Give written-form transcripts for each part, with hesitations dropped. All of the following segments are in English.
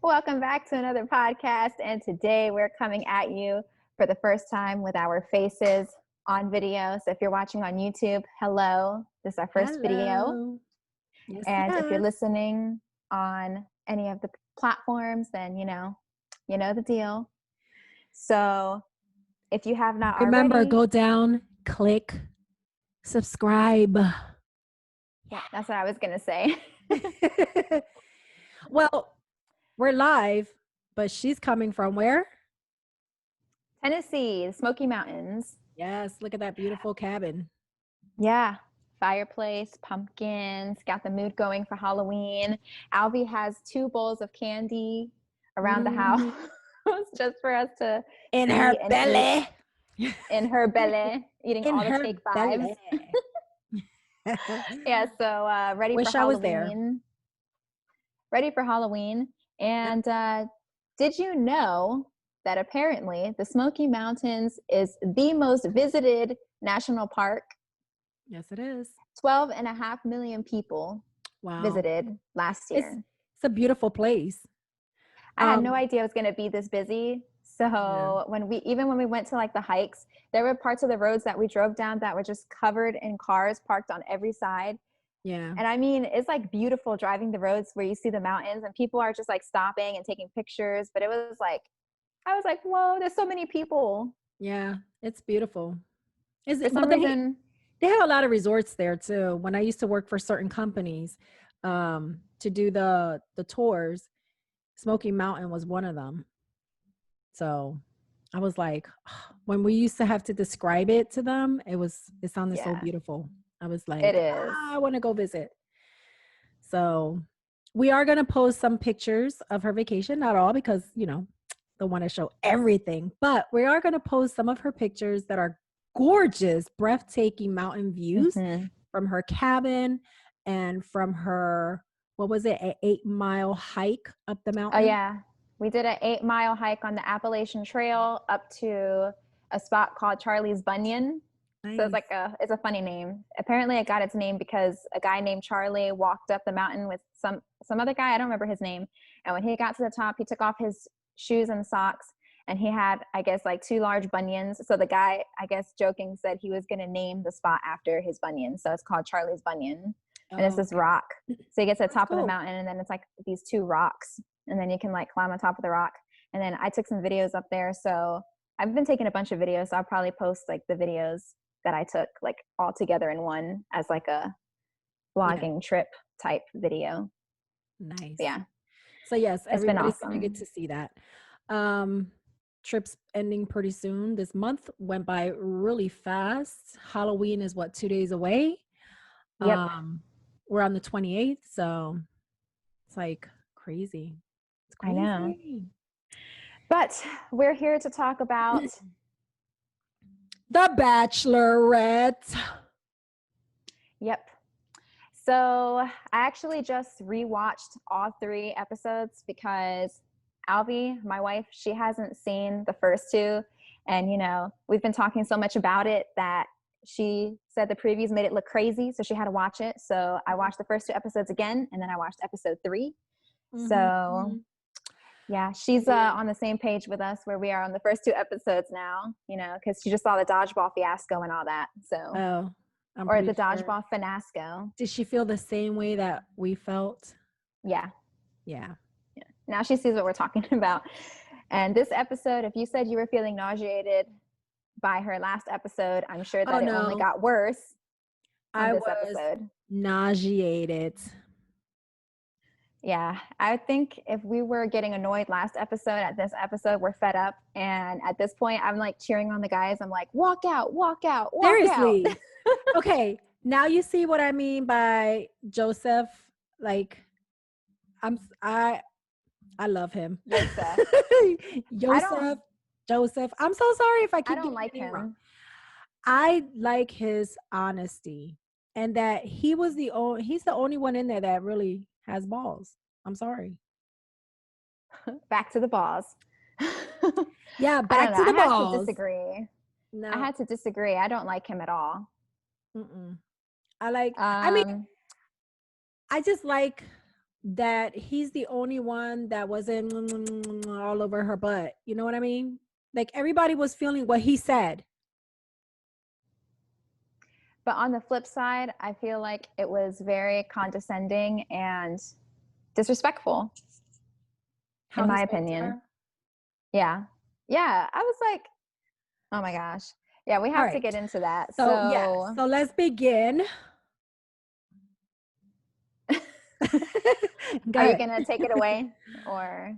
Welcome back to another podcast. And today we're coming at you for the first time with our faces on video. So if you're watching on YouTube, hello. This is our first video. Yes, And if you're yes. listening on any of the platforms, then you know the deal. So if you have not Remember, already, go down, click, subscribe. yeah, that's what I was gonna say. Well, we're live, but she's coming from where? Tennessee, the Smoky Mountains. Yes, look at that beautiful cabin. Yeah. Fireplace, pumpkins, got the mood going for Halloween. Alvy has 2 bowls of candy around the house just for us to In see her and belly. eat in her belly, eating In all the her take fives. belly. Yeah, so ready Wish for I was there. Halloween. Ready for Halloween. And did you know that apparently the Smoky Mountains is the most visited national park? Yes, it is. 12.5 million people visited last year. It's a beautiful place. I had no idea it was going to be this busy. So when we went to like the hikes, there were parts of the roads that we drove down that were just covered in cars parked on every side. Yeah. And I mean, it's like beautiful driving the roads where you see the mountains and people are just like stopping and taking pictures. But it was like, I was like, whoa, there's so many people. Yeah, it's beautiful. For some reason, they have a lot of resorts there too. When I used to work for certain companies to do the tours, Smoky Mountain was one of them. So I was like, when we used to have to describe it to them, it sounded so beautiful. I was like, it is. I want to go visit. So we are going to post some pictures of her vacation, not all because, don't want to show everything, but we are going to post some of her pictures that are gorgeous, breathtaking mountain views from her cabin and from her, what was it, an 8-mile hike up the mountain? Oh, yeah. We did an 8-mile hike on the Appalachian Trail up to a spot called Charlie's Bunyan. Nice. So it's a funny name. Apparently it got its name because a guy named Charlie walked up the mountain with some other guy. I don't remember his name. And when he got to the top, he took off his shoes and socks and he had, I guess, like 2 large bunions. So the guy, I guess, joking said he was going to name the spot after his bunion. So it's called Charlie's Bunyan. And it's this rock. So he gets to the top of the mountain and then it's like these 2 rocks. And then you can like climb on top of the rock. And then I took some videos up there. So I've been taking a bunch of videos. So I'll probably post like the videos that I took like all together in one as like a vlogging trip type video. Nice. But yeah. So yes, everybody's awesome. gonna get to see that. Trip's ending pretty soon. This month went by really fast. Halloween is 2 days away. Yep. We're on the 28th, so it's like crazy. It's crazy. I know. But we're here to talk about The Bachelorette. Yep. So I actually just rewatched all 3 episodes because Alvy, my wife, she hasn't seen the first 2. And, we've been talking so much about it that she said the previews made it look crazy. So she had to watch it. So I watched the first 2 episodes again. And then I watched episode 3. So yeah, she's on the same page with us where we are on the first 2 episodes now, because she just saw the dodgeball fiasco and all that. So, or the dodgeball finasco. Did she feel the same way that we felt? Yeah. Yeah. Now she sees what we're talking about. And this episode, if you said you were feeling nauseated by her last episode, I'm sure that it only got worse on this episode. Nauseated. Yeah, I think if we were getting annoyed last episode, at this episode, we're fed up. And at this point, I'm like cheering on the guys. I'm like, walk out, walk out, walk Seriously. out. Okay, now you see what I mean by Yosef. Like, I love him. Yosef. I'm so sorry if I keep getting like him wrong. I like his honesty and that he's the only one in there that really has balls. I'm sorry. Back to the balls. Yeah, back to the balls. I had to disagree. No. I had to disagree. I don't like him at all. I like, I mean, I just like that he's the only one that wasn't all over her butt. You know what I mean? Like everybody was feeling what he said. But on the flip side, I feel like it was very condescending and disrespectful, How in he my spoke to opinion. her. Yeah. Yeah. I was like, oh my gosh. Yeah, we All have to right. get into that. So yeah. So, So let's begin. Go are you ahead. going to take it away or?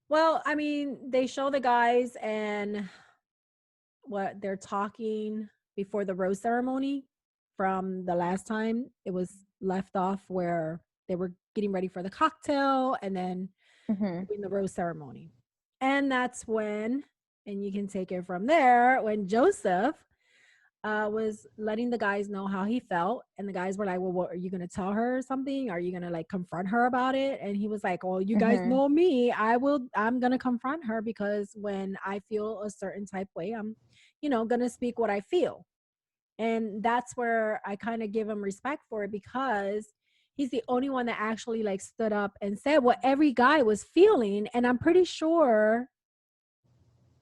Well, I mean, they show the guys and what they're talking before the rose ceremony from the last time it was left off where they were getting ready for the cocktail and then Mhm. doing the rose ceremony. And that's when, and you can take it from there, when Joseph was letting the guys know how he felt. And the guys were like, well, what are you going to tell her or something? Are you going to like confront her about it? And he was like, well, you guys Mhm. know me. I'm going to confront her because when I feel a certain type way, I'm, going to speak what I feel. And that's where I kind of give him respect for it because he's the only one that actually like stood up and said what every guy was feeling. And I'm pretty sure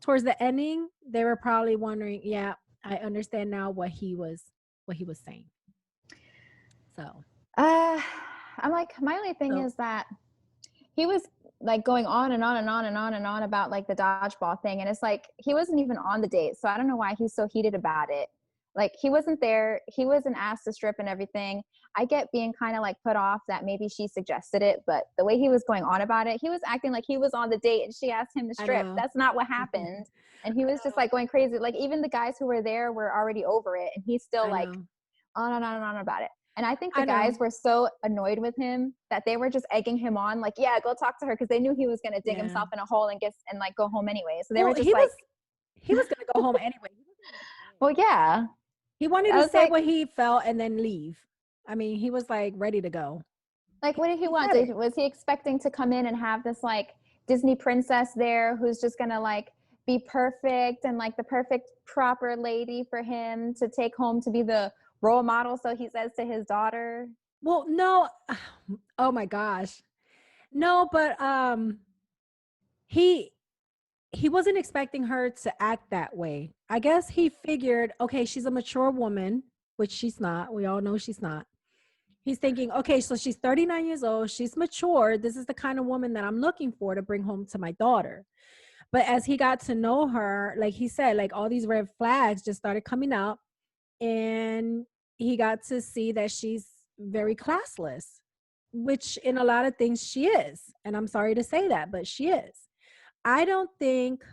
towards the ending, they were probably wondering, yeah, I understand now what he was saying. So Uh, I'm like, my only thing so is that he was like going on and on and on and on and on about like the dodgeball thing. And it's like, he wasn't even on the date. So I don't know why he's so heated about it. Like, he wasn't there. He wasn't asked to strip and everything. I get being kind of like put off that maybe she suggested it, but the way he was going on about it, he was acting like he was on the date and she asked him to I strip. know. That's not what happened. And he was just like going crazy. Like, even the guys who were there were already over it. And he's still I like know. on and on and on about it. And I think the I know. guys were so annoyed with him that they were just egging him on, like, yeah, go talk to her, because they knew he was gonna dig Yeah. himself in a hole and get and like go home anyway. So they were Well, just like, he was gonna go home anyway. He wasn't even well, staying. yeah. He wanted I to was say like, what he felt and then leave. I mean, he was like ready to go. what did he He want? said it. Was he expecting to come in and have this like Disney princess there who's just gonna like be perfect and like the perfect proper lady for him to take home to be the role model? So he says to his daughter. Well, no. Oh my gosh. No, but he he wasn't expecting her to act that way. I guess he figured, okay, she's a mature woman, which she's not. We all know she's not. He's thinking, okay, so she's 39 years old. She's mature. This is the kind of woman that I'm looking for to bring home to my daughter. But as he got to know her, like he said, like all these red flags just started coming up. And he got to see that she's very classless, which in a lot of things she is. And I'm sorry to say that, but she is. I don't think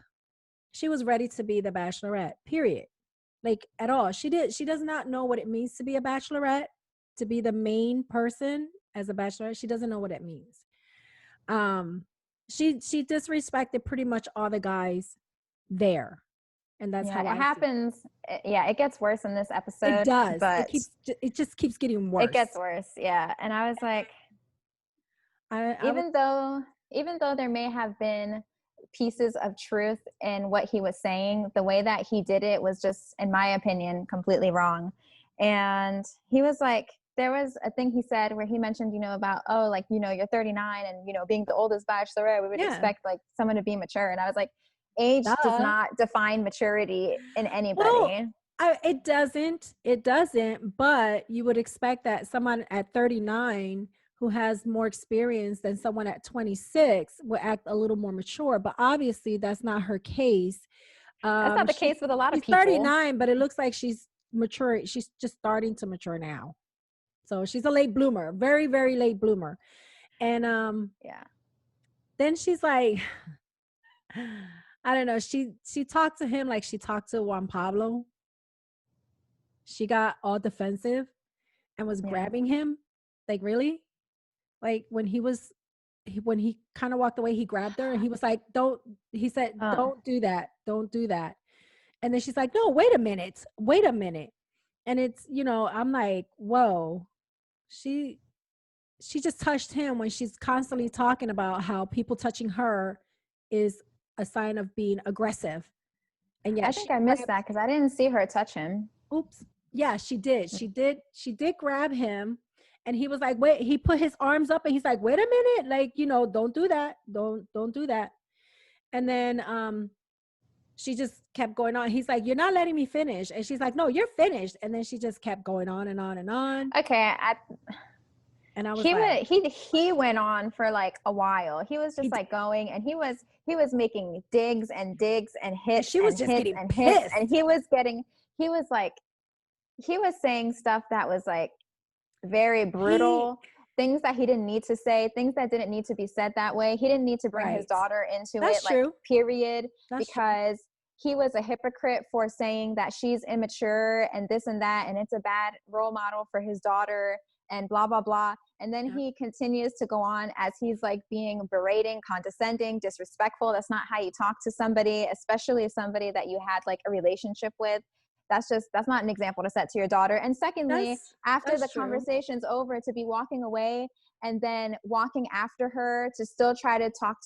she was ready to be the bachelorette, period. Like at all. She does not know what it means to be a bachelorette, to be the main person as a bachelorette. She doesn't know what it means. Um she disrespected pretty much all the guys there. And that's Yeah, how it I see happens. Yeah, it gets worse in this it. It episode, does. but It just keeps getting it worse. gets worse. Yeah. And I was like, I was even though there may have been pieces of truth in what he was saying, the way that he did it was just, in my opinion, completely wrong. And he was like, there was a thing he said where he mentioned, about, oh, like, you're 39 and, being the oldest bachelorette, we would yeah. expect like someone to be mature. And I was like, age does Duh. not define maturity in Well, anybody. it doesn't. It doesn't. But you would expect that someone at 39 who has more experience than someone at 26 would act a little more mature. But obviously, that's not her case. That's not the She's case with a lot of she's people. 39, but it looks like she's mature. She's just starting to mature now. So she's a late bloomer, very, very late bloomer. And Yeah. then she's like, I don't know. She talked to him like she talked to Juan Pablo. She got all defensive and was Yeah. grabbing him. Like, really? Like when he kind of walked away, he grabbed her and he was like, don't, he said, Uh, don't do that. Don't do that. And then she's like, no, wait a minute. Wait a minute. And it's, I'm like, whoa, she she just touched him when she's constantly talking about how people touching her is a sign of being aggressive. And I yet she think I missed grabs, that because I didn't see her touch him. oops. Yeah, she did. She did grab him And he was like, wait, he put his arms up and he's like, wait a minute, like, don't do that. Don't do that. And then she just kept going on. He's like, you're not letting me finish. And she's like, no, you're finished. And then she just kept going on and on and on. Okay, And I was like, he went on for like a while. He was just like going, and he was making digs and hits, she was and just hits getting and pissed. hits, and he was saying stuff that was like very brutal, things that he didn't need to say, things that didn't need to be said that way. He didn't need to bring his daughter into That's it, true. like, period. That's because he was a hypocrite for saying that she's immature and this and that, and it's a bad role model for his daughter, and blah blah blah. And then he continues to go on as he's like being berating, condescending, disrespectful. That's not how you talk to somebody, especially somebody that you had like a relationship with. That's not an example to set to your daughter. And secondly, after the conversation's over, to be walking away and then walking after her to still try to talk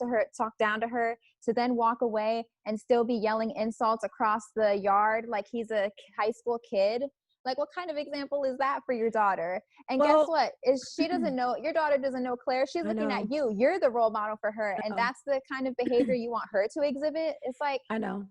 down to her, to then walk away and still be yelling insults across the yard like he's a high school kid. Like, what kind of example is that for your daughter? And guess what? Your daughter doesn't know Claire. She's looking at you. You're the role model for her. And that's the kind of behavior you want her to exhibit. It's like, I know.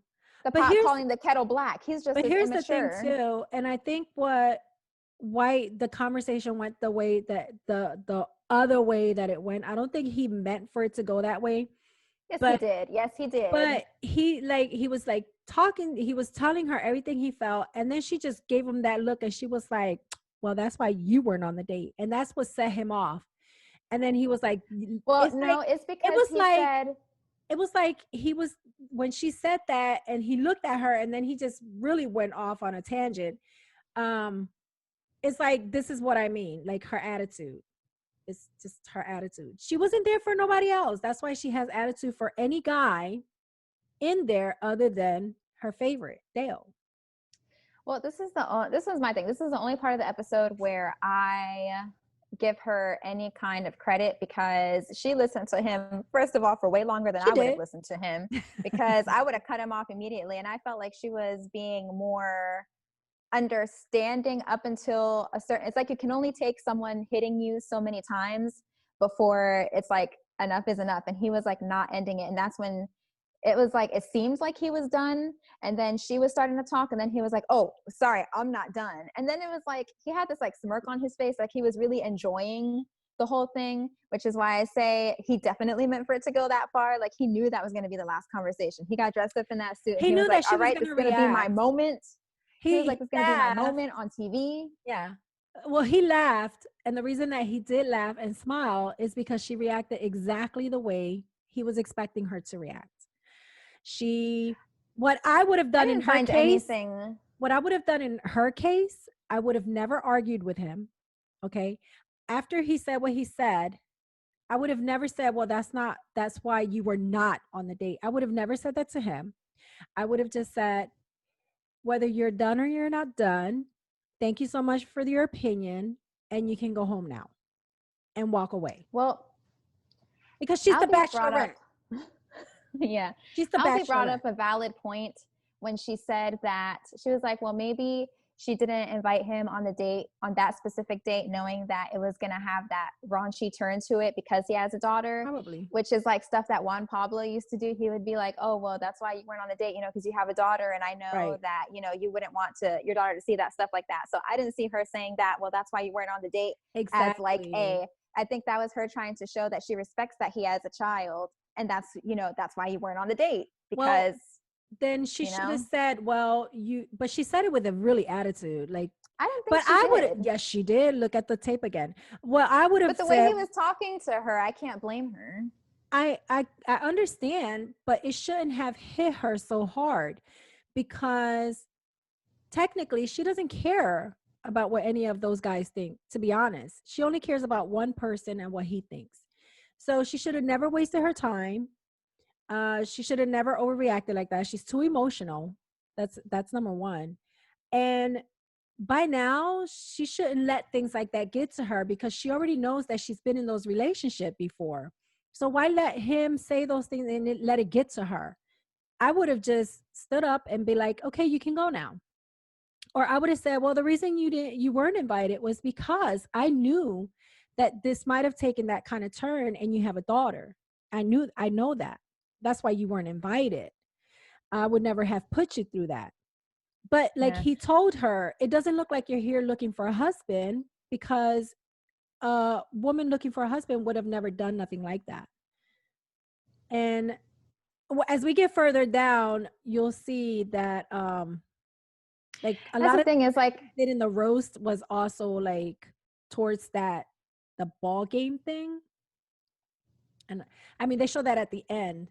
the pot calling the kettle black. He's just here's immature. the thing too. And I think why the conversation went the way that the other way that it went, I don't think he meant for it to go that way. Yes, he did. Yes, he did. But he was like talking, he was telling her everything he felt, and then she just gave him that look, and she was like, well, that's why you weren't on the date. And that's what set him off. And then he was like, well, it's because it was like he was, when she said that and he looked at her and then he just really went off on a tangent. It's like, this is what I mean, like her attitude. It's just her attitude. She wasn't there for nobody else. That's why she has attitude for any guy in there other than her favorite, Dale. Well, this is my thing. This is the only part of the episode where I give her any kind of credit, because she listened to him, first of all, for way longer than I would have listened to him, because I would have cut him off immediately. And I felt like she was being more understanding up until a certain, it's like you can only take someone hitting you so many times before it's like enough is enough. And he was like not ending it. And that's when it was like, it seems like he was done. And then she was starting to talk, and then he was like, oh, sorry, I'm not done. And then it was like, he had this like smirk on his face, like he was really enjoying the whole thing, which is why I say he definitely meant for it to go that far. Like, he knew that was going to be the last conversation. He got dressed up in that suit. He knew was that like, she all right, was this is going to be my moment. He was like, it's going to be my laughed. moment on TV. Yeah. Well, he laughed. And the reason that he did laugh and smile is because she reacted exactly the way he was expecting her to react. What I would have done in her case, what I would have done in her case, I would have never argued with him. Okay. After he said what he said, I would have never said, well, that's why you were not on the date. I would have never said that to him. I would have just said, whether you're done or you're not done, thank you so much for your opinion, and you can go home now and walk away. Well, because she's the Bachelorette. Yeah. She's the Alfie brought up a valid point when she said that she was like, well, maybe she didn't invite him on the date, on that specific date, knowing that it was going to have that raunchy turn to it because he has a daughter. Probably. Which is like stuff that Juan Pablo used to do. He would be like, oh, well, that's why you weren't on the date, because you have a daughter. And I know that, you wouldn't want your daughter to see that stuff like that. So I didn't see her saying that, well, that's why you weren't on the date. Exactly. As like I think that was her trying to show that she respects that he has a child. And that's why you weren't on the date, because then she should have said, well, but she said it with a really attitude. Like, I don't think she did. Yes, she did. Look at the tape again. Well, I would have But the way he was talking to her, I can't blame her. I understand, but it shouldn't have hit her so hard, because technically she doesn't care about what any of those guys think, to be honest. She only cares about one person and what he thinks. So she should have never wasted her time. She should have never overreacted like that. She's too emotional. That's number one. And by now, she shouldn't let things like that get to her, because she already knows that she's been in those relationships before. So why let him say those things and let it get to her? I would have just stood up and be like, okay, you can go now. Or I would have said, well, the reason you weren't invited was because I knew that this might have taken that kind of turn and you have a daughter. I know that. That's why you weren't invited. I would never have put you through that. But like Yeah. he told her, it doesn't look like you're here looking for a husband, because a woman looking for a husband would have never done nothing like that. And as we get further down, you'll see that like a That's lot the of thing is like, did in the roast was also like towards that the ball game thing. And I mean, they show that at the end.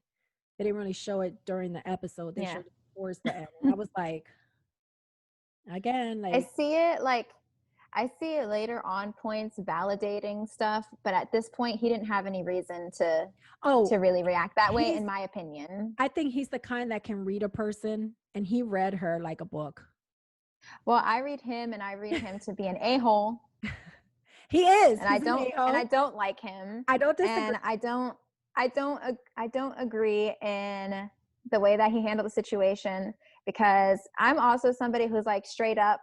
They didn't really show it during the episode. They yeah. showed it towards the end. And I was like, again, I like, see it like I see it later on points validating stuff, but at this point he didn't have any reason to oh, really react that way, he's, in my opinion. I think he's the kind that can read a person, and he read her like a book. Well, I read him and I read him to be an a-hole. He is. And He's an I a-hole. don't like him. I don't disagree. And I don't agree in the way that he handled the situation, because I'm also somebody who's like straight up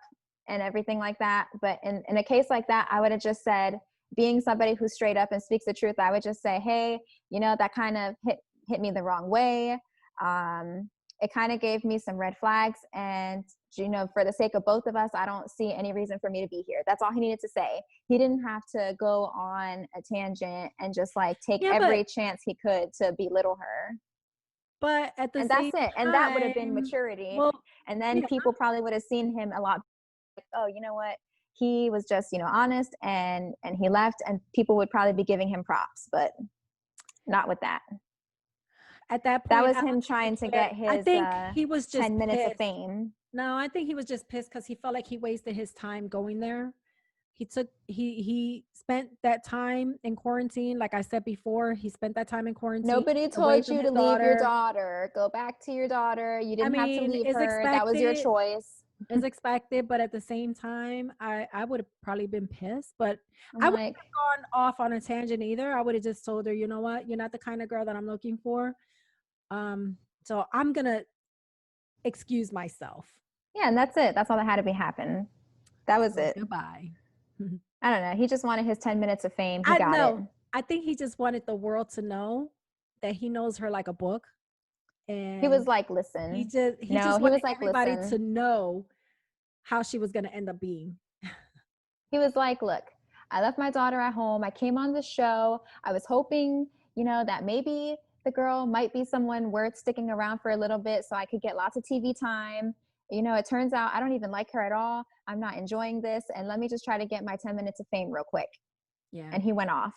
and everything like that. But in a case like that, I would have just said, being somebody who's straight up and speaks the truth, I would just say, hey, that kind of hit me the wrong way. It kind of gave me some red flags, and for the sake of both of us, I don't see any reason for me to be here. That's all he needed to say. He didn't have to go on a tangent and just like take every chance he could to belittle her. But at the And same that's it. And that would have been time, maturity. well, And then yeah, people probably would have seen him a lot like, oh, you know what? He was just, honest, and he left, and people would probably be giving him props, but not with that. at that point, That was him trying to get his I think he was just 10 minutes of pissed. fame. No, I think he was just pissed because he felt like he wasted his time going there. He spent that time in quarantine. Like I said before, he spent that time in quarantine. Nobody told you to leave your daughter. Go back to your daughter. You didn't have to leave her. That was your choice. It's expected, but at the same time, I would have probably been pissed. But I'm I wouldn't like, have gone off on a tangent either. I would have just told her, you know what, you're not the kind of girl that I'm looking for. So I'm gonna excuse myself. yeah, and that's it. That's all that had to be happen. That was it. Goodbye. I don't know. He just wanted his 10 minutes of fame. He got it. I think he just wanted the world to know that he knows her like a book. And he was like, listen. He just wanted everybody to know how she was going to end up being. He was like, look, I left my daughter at home. I came on the show. I was hoping, that maybe the girl might be someone worth sticking around for a little bit so I could get lots of TV time. It turns out I don't even like her at all. I'm not enjoying this. And let me just try to get my 10 minutes of fame real quick. Yeah. And he went off.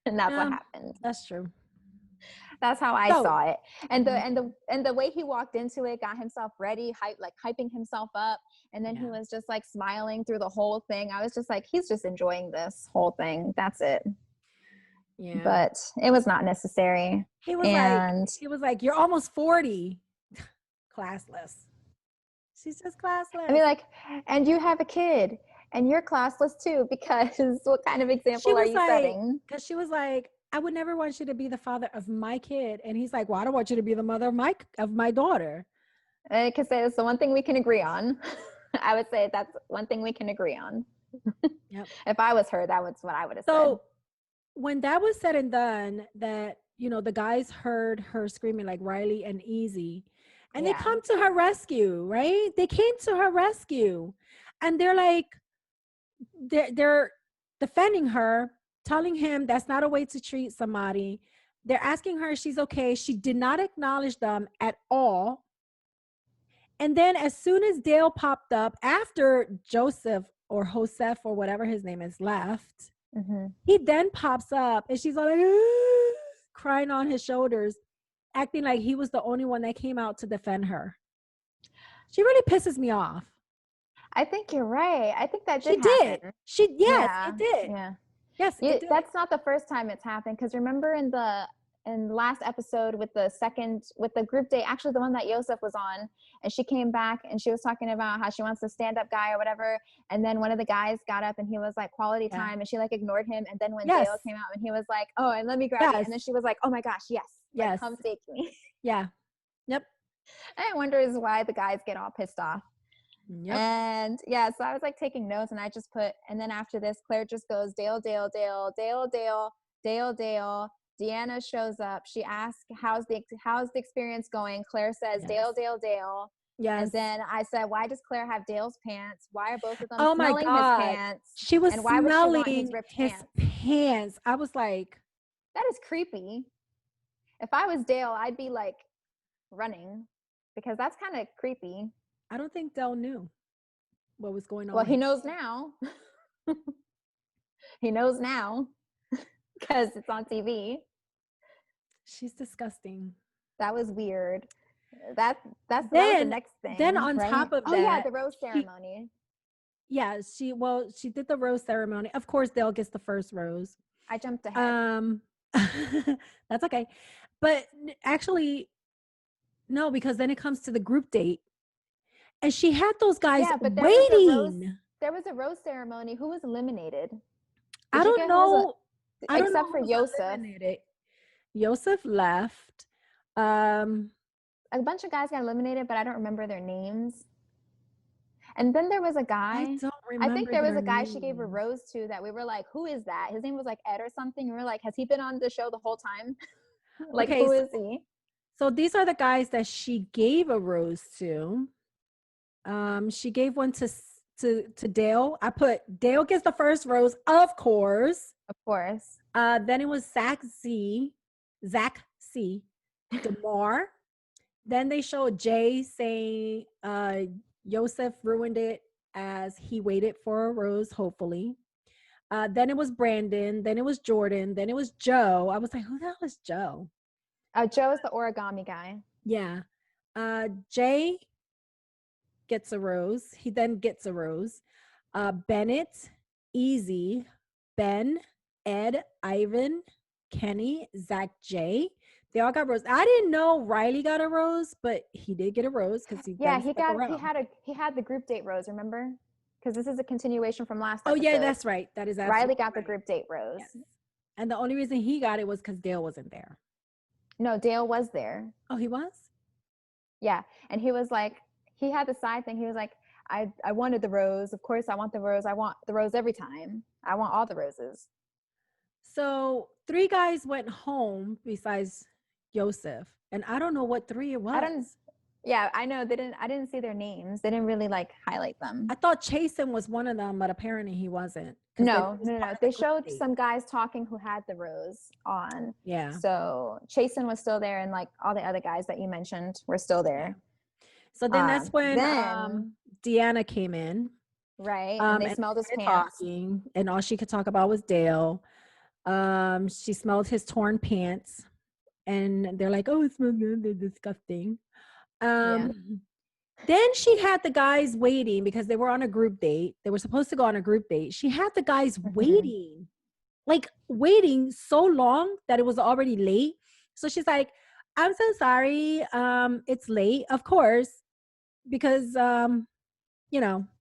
And that's what happened. That's true. That's how I saw it. And the way he walked into it, got himself ready, hyping himself up. And then he was just like smiling through the whole thing. I was just like, he's just enjoying this whole thing. That's it. Yeah. But it was not necessary. He was like, you're almost 40. Classless. She's just classless. I mean, like, and you have a kid and you're classless too, because what kind of example are you setting? Because she was like, I would never want you to be the father of my kid. And he's like, well, I don't want you to be the mother of my daughter. I could say that's the one thing we can agree on. I would say that's one thing we can agree on. Yep. If I was her, that was what I would have said. So when that was said and done, that, the guys heard her screaming like Riley and Easy, and they come to her rescue, right? They came to her rescue, and they're like, they're defending her, telling him that's not a way to treat somebody. They're asking her if she's okay. She did not acknowledge them at all. And then as soon as Dale popped up, after Joseph or Joseph or whatever his name is left, he then pops up and she's like crying on his shoulders, acting like he was the only one that came out to defend her. She really pisses me off. I think you're right. I think that did happen. It did. Yeah. Yes, it did. That's not the first time it's happened, because remember in the last episode with the group date, actually the one that Yosef was on, and she came back and she was talking about how she wants a stand-up guy or whatever, and then one of the guys got up and he was like, quality time, and she like ignored him, and then when Dale came out and he was like, oh, and let me grab you, and then she was like, oh my gosh, yes, like, come take me. Yeah. Yep. I wonder is why the guys get all pissed off. Yep. And yeah, so I was like taking notes, and I just put, and then after this, Claire just goes, Dale, Dale, Dale, Dale, Dale, Dale, Dale. Deanna shows up. She asks, how's the experience going? Claire says, Yes. Dale, Dale, Dale. Yes. And then I said, why does Claire have Dale's pants? Why are both of them Oh my smelling his God. pants? She was And why would she want his smelling ripped his pants? pants. I was like, That is creepy. If I was Dale, I'd be like running, because that's kind of creepy. I don't think Dell knew what was going on. Well, he knows now. He knows now because it's on TV. She's disgusting. That was weird. That was the next thing. Then on right? top of that, oh yeah, the rose ceremony. She did the rose ceremony. Of course, Dale gets the first rose. I jumped ahead. That's okay. But actually, no, because then it comes to the group date. And she had those guys waiting. There was a rose ceremony. Who was eliminated? I don't know. Except for Yosef. Yosef left. A bunch of guys got eliminated, but I don't remember their names. And then there was a guy. I don't remember. I think there was a guy she gave a rose to that we were like, who is that? His name was like Ed or something. And we were like, has he been on the show the whole time? Like, okay, who is he? So these are the guys that she gave a rose to. She gave one to Dale. I put Dale gets the first rose, of course. Of course. Then it was Zac C. DeMar. Then they showed Jay saying Yosef ruined it as he waited for a rose, hopefully. Then it was Brandon. Then it was Jordan. Then it was Joe. I was like, who the hell is Joe? Joe is the origami guy. Yeah. Jay gets a rose. He then gets a rose. Bennett, Easy, Ben, Ed, Ivan, Kenny, Zac, Jay. They all got roses. I didn't know Riley got a rose, but he did get a rose because he had the group date rose. Remember? Because this is a continuation from last episode. Oh yeah, that's right. That is Riley got the group date rose. Yes. And the only reason he got it was because Dale wasn't there. No, Dale was there. Oh, he was? Yeah. And he was like, he had the side thing. He was like, I wanted the rose. Of course I want the rose. I want the rose every time. I want all the roses. So 3 guys went home besides Yosef. And I don't know what 3 it was. I know. I didn't see their names. They didn't really like highlight them. I thought Chasen was one of them, but apparently he wasn't. No. They showed some guys talking who had the rose on. Yeah. So Chasen was still there, and like all the other guys that you mentioned were still there. Yeah. So then that's when Deanna came in. Right. And they smelled his pants. Talking, and all she could talk about was Dale. She smelled his torn pants. And they're like, oh, it smells good. They're disgusting. Then she had the guys waiting because they were on a group date. They were supposed to go on a group date. She had the guys waiting so long that it was already late. So she's like, I'm so sorry. It's late, of course, because, I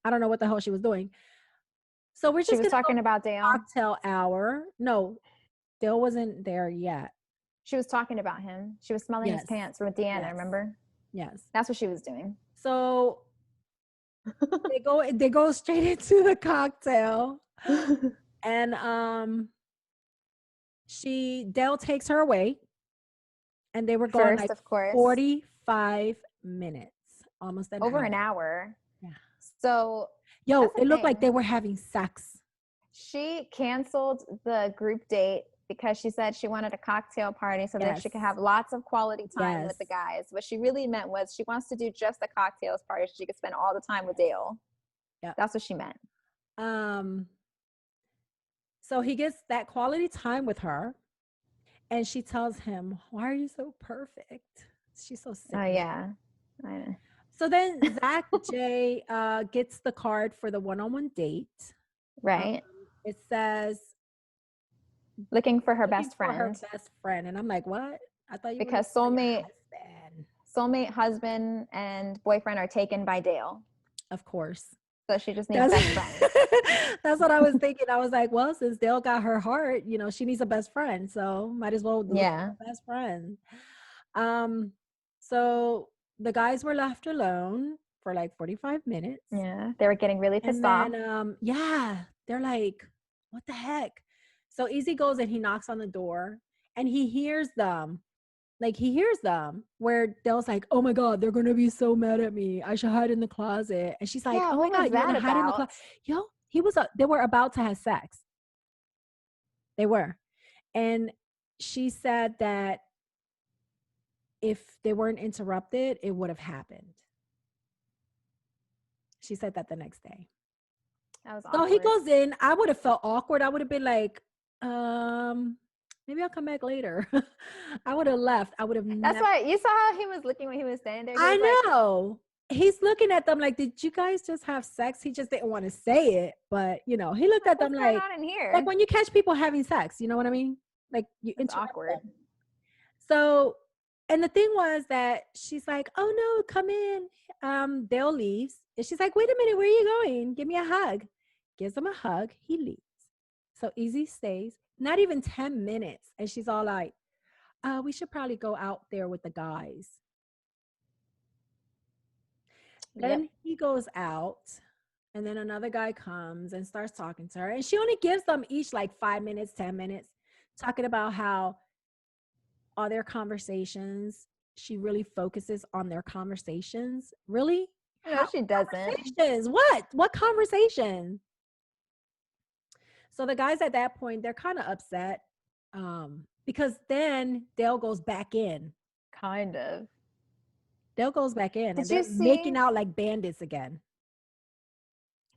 don't know what the hell she was doing. So we're just she was talking about Dale. Cocktail hour. No, Dale wasn't there yet. She was talking about him. She was smelling his pants with Deanna, remember? Yes. That's what she was doing. So they go straight into the cocktail. And Dale takes her away. And they were going of course. 45 minutes. Almost over an hour. Yeah. So it looked like they were having sex. She canceled the group date because she said she wanted a cocktail party so that she could have lots of quality time with the guys. What she really meant was she wants to do just a cocktails party so she could spend all the time with Dale. Yeah. That's what she meant. So he gets that quality time with her, and she tells him, why are you so perfect? She's so sick. Oh, yeah. I know. So then Zac J gets the card for the one-on-one date. Right. It says, looking for her best friend. And I'm like, what? I thought you because soulmate, husband, and boyfriend are taken by Dale. Of course. So she just needs best friend. That's what I was thinking. I was like, well, since Dale got her heart, she needs a best friend. So might as well look for a best friend. So the guys were left alone for like 45 minutes. Yeah, they were getting really pissed off. Yeah, they're like, what the heck? So Easy goes and he knocks on the door and he hears them. Like he hears them where Dale's like, oh my God, they're going to be so mad at me. I should hide in the closet. And she's like, Yeah, oh what my was God, you want that to hide in the about? closet? Yo, they were about to have sex. They were. And she said that if they weren't interrupted, it would have happened. She said that the next day. That was So awkward. he goes in. I would have felt awkward. I would have been like, maybe I'll come back later. I would have left. I would have That's why you saw how he was looking when he was standing there. He was I know. He's looking at them like, did you guys just have sex? He just didn't want to say it. But, you know, he looked at them what's like, going on in here? like when you catch people having sex, you know what I mean? Like you It's interrupt awkward. them. So, and the thing was that she's like, oh no, come in. Dale leaves. And she's like, wait a minute, where are you going? Give me a hug. Gives him a hug. He leaves. So Easy stays. Not even 10 minutes. And she's all like, we should probably go out there with the guys. Then he goes out, and then another guy comes and starts talking to her. And she only gives them each like 5 minutes, 10 minutes, talking about how all their conversations, she really focuses on their conversations. Really? No, she doesn't. Conversations? What conversation? So the guys at that point, they're kind of upset because then Dale goes back in. Kind of. Dale goes back in and Did you they're see, making out like bandits again.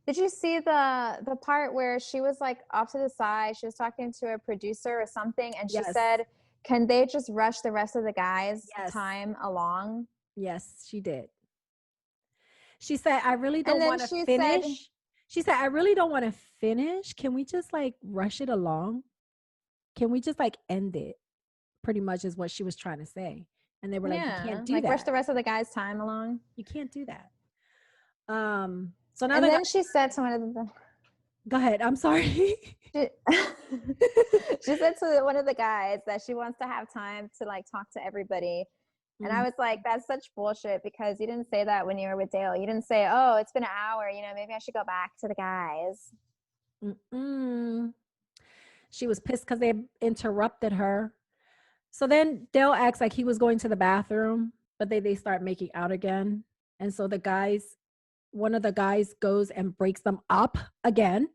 Did you see the part where she was like off to the side? She was talking to a producer or something, and she Yes. said, can they just rush the rest of the guys' Yes. time along? Yes, she did. She said, I really don't want to finish. She said, I really don't want to finish. Can we just like rush it along? Can we just like end it? Pretty much is what she was trying to say. And they were like, you can't do that. Rush the rest of the guys' time along. You can't do that. So now and then she said to one of the Go ahead. I'm sorry. she said to one of the guys that she wants to have time to like talk to everybody. And I was like, that's such bullshit, because you didn't say that when you were with Dale. You didn't say, oh, it's been an hour, you know, maybe I should go back to the guys. She was pissed because they interrupted her. So then Dale acts like he was going to the bathroom, but they start making out again. And so one of the guys goes and breaks them up again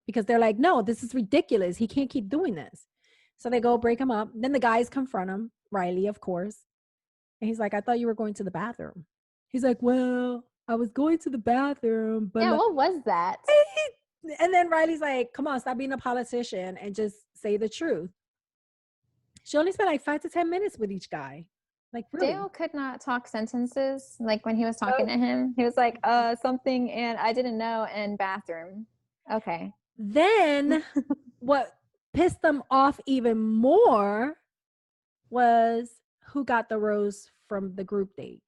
because they're like, no, this is ridiculous. He can't keep doing this. So they go break him up. Then the guys confront him, Riley, of course. And he's like, I thought you were going to the bathroom. He's like, well, I was going to the bathroom. But yeah, what was that? And then Riley's like, come on, stop being a politician and just say the truth. She only spent like 5 to 10 minutes with each guy. Like, really? Dale could not talk sentences. Like when he was talking to him, he was like, something and I didn't know, and bathroom. Okay. Then what pissed them off even more was who got the rose from the group date.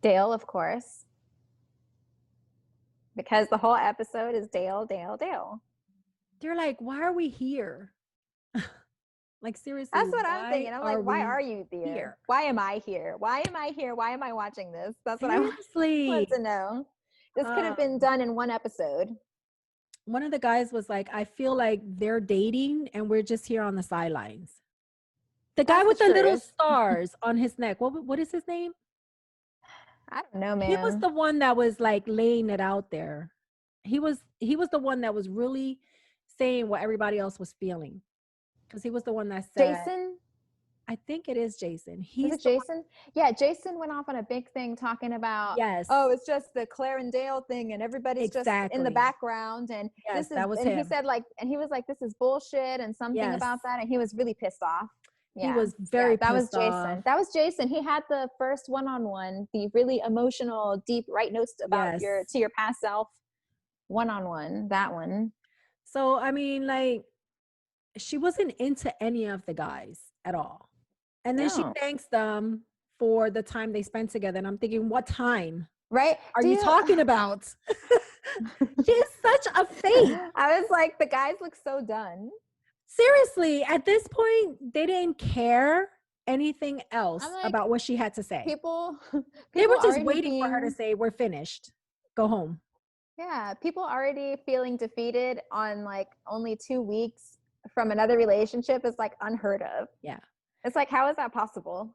Dale, of course. Because the whole episode is Dale, Dale, Dale. They're like, why are we here? Like, seriously. That's what I'm thinking. I'm like, why are you here? Why am I here? Why am I here? Why am I watching this? That's what I want to know. This could have been done in one episode. One of the guys was like, I feel like they're dating and we're just here on the sidelines. The guy with the little stars on his neck. What is his name? I don't know, man. He was the one that was like laying it out there. He was the one that was really saying what everybody else was feeling. Because he was the one that said, Jason? I think it is Jason. Is it Jason? Yeah, Jason went off on a big thing talking about, oh, it's just the Claire and Dale thing and everybody's just in the background. And this is, that was him. He said like, and he was like, this is bullshit and something about that. And he was really pissed off. Yeah. He was very pissed off. Jason. That was Jason. He had the first one-on-one, the really emotional, deep, write notes about to your past self one-on-one, that one. So, I mean, like, she wasn't into any of the guys at all. And then she thanks them for the time they spent together. And I'm thinking, what time? Right? Are you talking about? She's such a fake. I was like, the guys look so done. Seriously, at this point, they didn't care anything else I'm like, about what she had to say. people They people were just already waiting for her to being, say, "We're finished. Go home." yeah, people already feeling defeated on like only 2 weeks from another relationship is like unheard of. Yeah. It's like, how is that possible?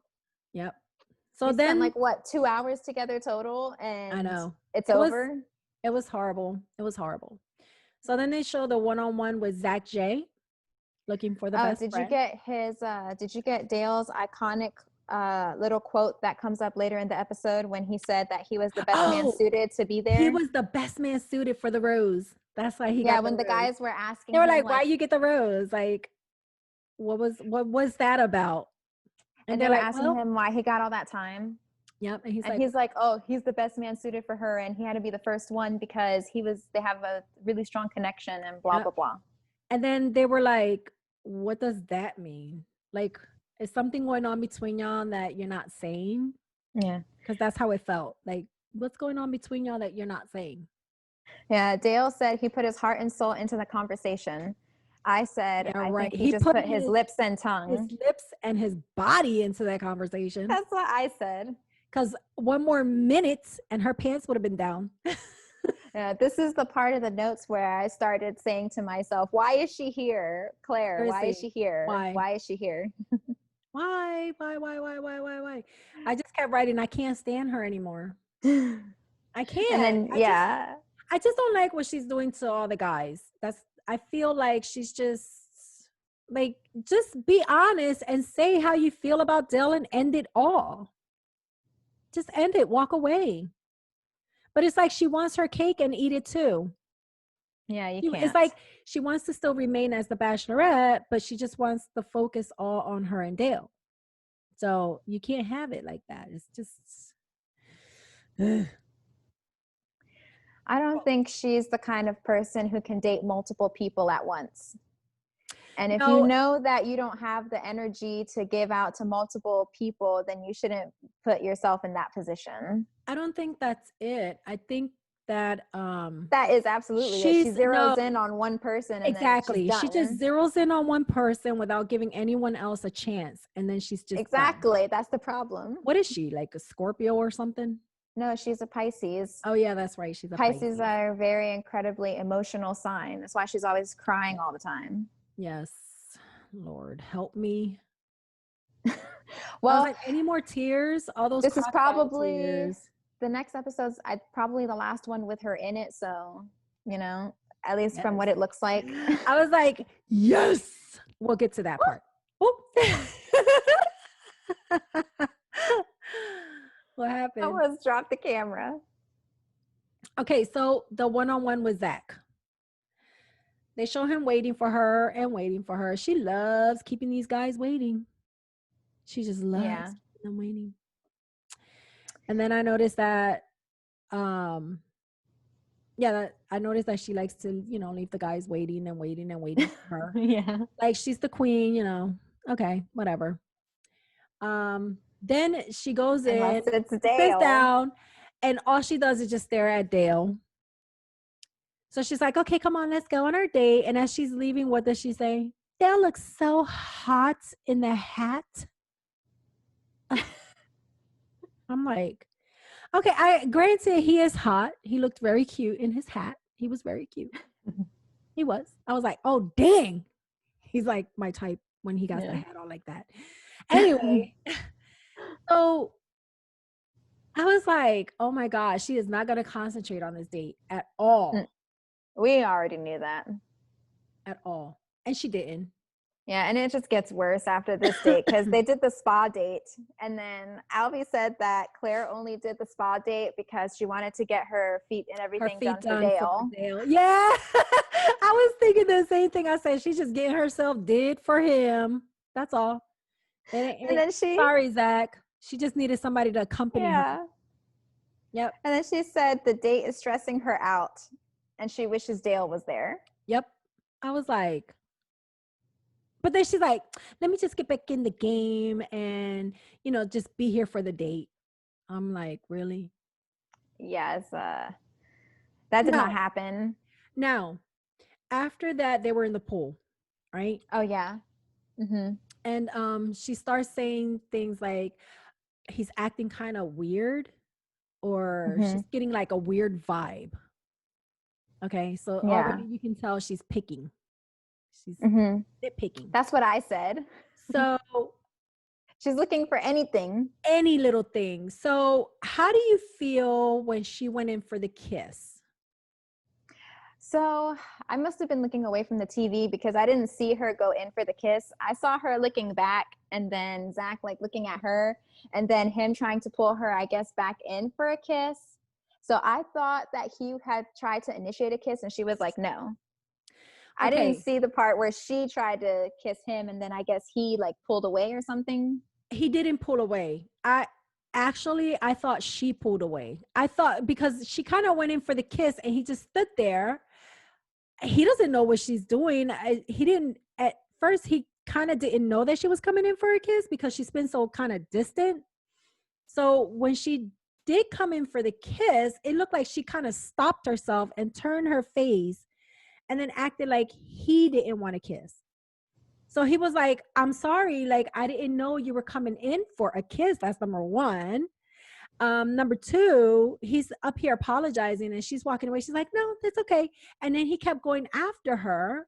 Yep. So You spent then like what, 2 hours together total, I and know. it's It was over. it was horrible. It was horrible. So then they show the one-on-one with Zach J looking for the Oh, best friend. did you get Dale's iconic little quote that comes up later in the episode when he said that he was the best man Oh, suited to be he there? was the best man suited for the rose. That's why he Yeah, got the when the rose. guys were They asking were him like, "Why like, you get the rose?" Like, what was that about? And and they they're were like, asking "Well, him why he got all that time. yep." And he's And like, he's like, "Oh, he's the best man suited for her, and he had to be the first one because they have a really strong connection and blah "Yep." blah blah." And then they were like, "What does that mean? Like, is something going on between y'all that you're not saying?" Yeah. Because that's how it felt. Like, what's going on between y'all that you're not saying? Yeah, Dale said he put his heart and soul into the conversation. I said, Yeah, I right. think he He just put put his lips and his tongue. lips and his body into that conversation. That's what I said. Because one more minute and her pants would have been down. Yeah, this is the part of the notes where I started saying to myself, why is she here? Claire, why is she Seriously. here? Why? Why is she here? Why? Why? I just kept writing, I can't stand her anymore. And I can't. then, yeah. I just don't like what she's doing to all the guys. I feel like she's just like, just be honest and say how you feel about Dell and end it all. Just end it, walk away. But it's like she wants her cake and eat it too. Yeah, you It's can't. like she wants to still remain as the Bachelorette, but she just wants the focus all on her and Dale. So you can't have it like that. It's just I don't think she's the kind of person who can date multiple people at once. And if you no, know that you don't have the energy to give out to multiple people, then you shouldn't put yourself in that position. I don't think that's it. I think that That is absolutely it. She she's no zeroes in on one person and then she's exactly. She just done. zeroes in on one person without giving anyone else a chance, and then she's just done. Exactly. That's the problem. What is she, like a Scorpio or something? No, she's a Pisces. Oh yeah, that's right. She's a Pisces Pisces. are a very incredibly emotional sign. That's why she's always crying all the time. Yes. Lord, help me. I was Well, like, any more tears? All those this is crocodile probably tears. the next episode's probably the last one with her in it. So, at least from Yes. what it looks like. I was like, yes. We'll get to that part. Oh. What I happened? almost dropped the camera. Okay, so the one-on-one with Zach. They show him waiting for her and waiting for her. She loves keeping these guys waiting. She just loves keeping them waiting. And then I noticed that I noticed that she likes to, leave the guys waiting and waiting and waiting for her. Yeah. Like she's the queen, okay, whatever. Then she goes Unless in, it's sits Dale. down, and all she does is just stare at Dale. So she's like, okay, come on, let's go on our date. And as she's leaving, what does she say? Dale looks so hot in the hat. I'm like, okay, granted he is hot. He looked very cute in his hat. He was very cute. He was. I was like, oh dang. He's like my type when he got the hat on like that. Anyway, so I was like, oh my gosh, she is not going to concentrate on this date at all. We already knew that. At all. And she didn't. Yeah, and it just gets worse after this date because they did the spa date. And then Albie said that Claire only did the spa date because she wanted to get her feet and everything done for Dale. Yeah. I was thinking the same thing. I said, she's just getting herself did for him. That's all. And then sorry, Zach. She just needed somebody to accompany her. Yep. And then she said the date is stressing her out and she wishes Dale was there. Yep. I was like, but then she's like, let me just get back in the game and, just be here for the date. I'm like, really? Yes. That did not happen. Now, after that, they were in the pool, right? Oh, yeah. Mm-hmm. And she starts saying things like he's acting kind of weird, or Hmm. she's getting like a weird vibe. Okay, so Yeah. already you can tell she's picking. She's Hmm. nitpicking. That's what I said. So She's looking for anything. any little thing. So how do you feel when she went in for the kiss? So I must have been looking away from the TV because I didn't see her go in for the kiss. I saw her looking back and then Zac like looking at her and then him trying to pull her, I guess, back in for a kiss. So I thought that he had tried to initiate a kiss and she was like, no. I didn't Okay, see the part where she tried to kiss him and then I guess he like pulled away or something. he didn't pull away. I thought she pulled away. I thought because she kind of went in for the kiss and he just stood there. He doesn't know what she's doing. He didn't at first. He kind of didn't know that she was coming in for a kiss because she's been so kind of distant. So when she did come in for the kiss, it looked like she kind of stopped herself and turned her face and then acted like he didn't want to kiss. So he was like, I'm sorry, like I didn't know you were coming in for a kiss. That's number one. Number two, he's up here apologizing and she's walking away. She's like, no, that's okay. And then he kept going after her,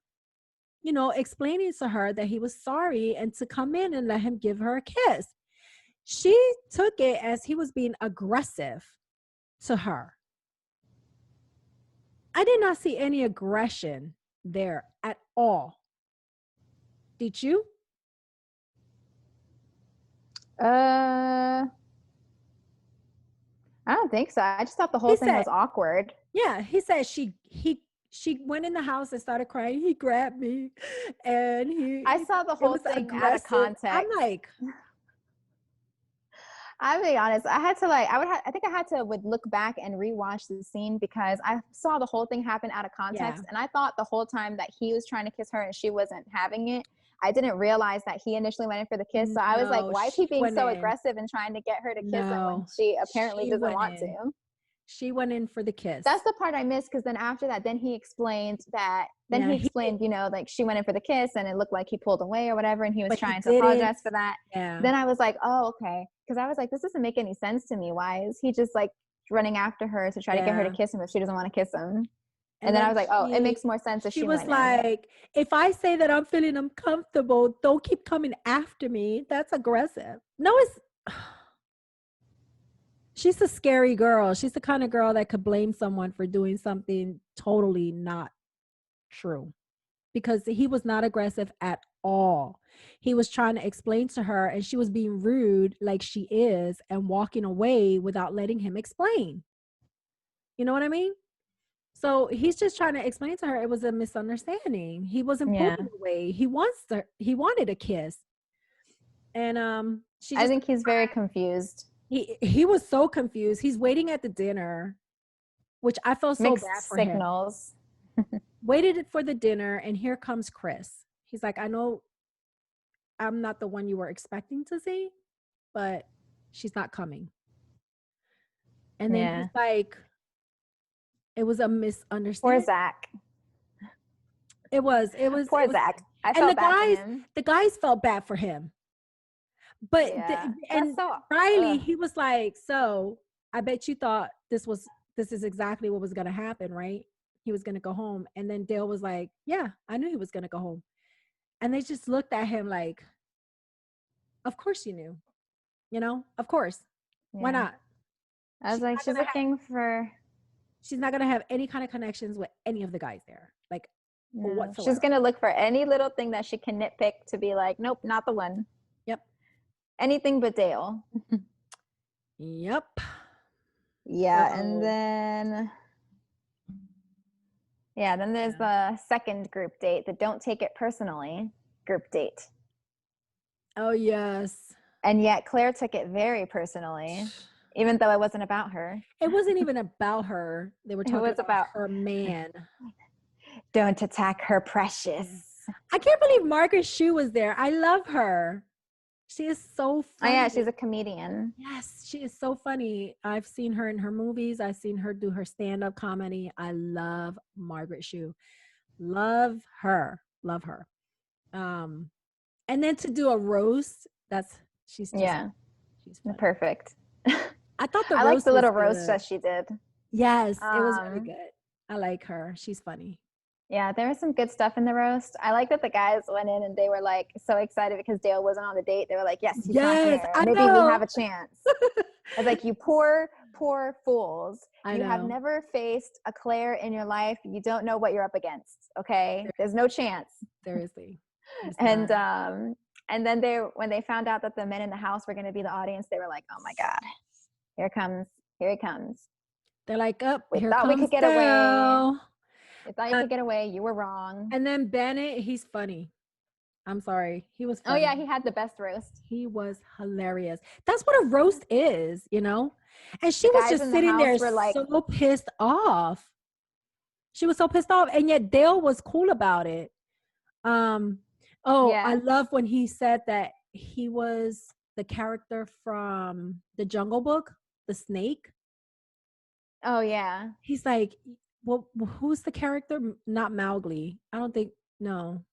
explaining to her that he was sorry and to come in and let him give her a kiss. She took it as he was being aggressive to her. I did not see any aggression there at all. Did you? Uh, I don't think so. I just thought the whole He thing said, was awkward. yeah, he said she went in the house and started crying. He grabbed me and I saw the it whole was thing out of aggressive. I'm context. like, I'll be honest. I had to like. I think I had to would look back and rewatch the scene because I saw the whole thing happen out of yeah, context, and I thought the whole time that he was trying to kiss her and she wasn't having it. I didn't realize that he initially went in for the kiss. So I was like, no, why is he she being went so in. aggressive and trying to get her to kiss him when No, she apparently she doesn't went want in. to? She went in for the kiss. That's the part I missed because then after that, Yeah, he did, like she went in for the kiss and it looked like he pulled away or whatever, and he was but he trying to didn't. apologize for that. Yeah. Then I was like, oh, okay. Because I was like, this doesn't make any sense to me. Why is he just like running after her to try to get her to Yeah. kiss him if she doesn't want to kiss him? And And then I then was like, oh, it makes more sense if she she was went in. like, if I say that I'm feeling uncomfortable, don't keep coming after me. That's aggressive. No, it's she's a scary girl. She's the kind of girl that could blame someone for doing something totally not true. Because he was not aggressive at all. He was trying to explain to her and she was being rude like she is and walking away without letting him explain. You know what I mean? So he's just trying to explain to her it was a misunderstanding. He wasn't Yeah. pulling away. He wanted a kiss. And she I just think he's very confused. he was so confused. He's waiting at the dinner, which I felt so bad Mixed for him. signals. Waited for the dinner and here comes Chris. He's like, I know I'm not the one you were expecting to see, but she's not coming. And then he's Yeah. like, it was a Poor misunderstanding. Zac. It Poor was, Zac. I and felt bad for him. the guys felt bad for him. But Yeah. That's and so Riley, he was like, so I bet you thought this is exactly what was gonna happen, right? He was gonna go home. And then Dale was like, yeah, I knew he was gonna go home. And they just looked at him like, of course you knew, of course. Why yeah. not? I was like, She's not gonna have any kind of connections with any of the guys there, like no. whatsoever. She's gonna look for any little thing that she can nitpick to be like, nope, not the one. Yep. Anything but Dale. Yep. Yeah, and So, then there's the second group date, the don't take it personally group date. oh yes. And yet Claire took it very personally, even though it wasn't about her. It wasn't even about her. They were It talking was about about her man. don't attack her precious. I can't believe Margaret Shue was there. I love her. She is so Oh yeah, funny. she's a comedian. Yes, she is so funny. I've seen her in her movies. I've seen her do her stand-up comedy. I love Margaret Shue. Love her. Love her. And then to do a roast, she's funny. Perfect. I thought the I like roast the was little roast good. that she did. Yes, it was really good. I like her. She's funny. Yeah, there was some good stuff in the roast. I like that the guys went in and they were like so excited because Dale wasn't on the date. They were like, yes, he's not here. I Maybe know. we have a chance. I was like, you poor fools. You have never faced a Claire in your life. You don't know what you're up against. Okay. There's no chance. Seriously. And then when they found out that the men in the house were going to be the audience, they were like, oh my God, here he comes. They're like, up, we here thought comes we could get Dale. away. We thought you could get away. You were wrong. And then Bennett, he's funny. I'm sorry. He was funny. Oh yeah, he had the best roast. He was hilarious. That's what a roast is, you know? And she was just sitting there so pissed off. She was so pissed off. And yet Dale was cool about it. I love when he said that he was the character from the Jungle Book, the snake. Oh yeah. He's like, well, who's the character? Not Mowgli. I don't think, no.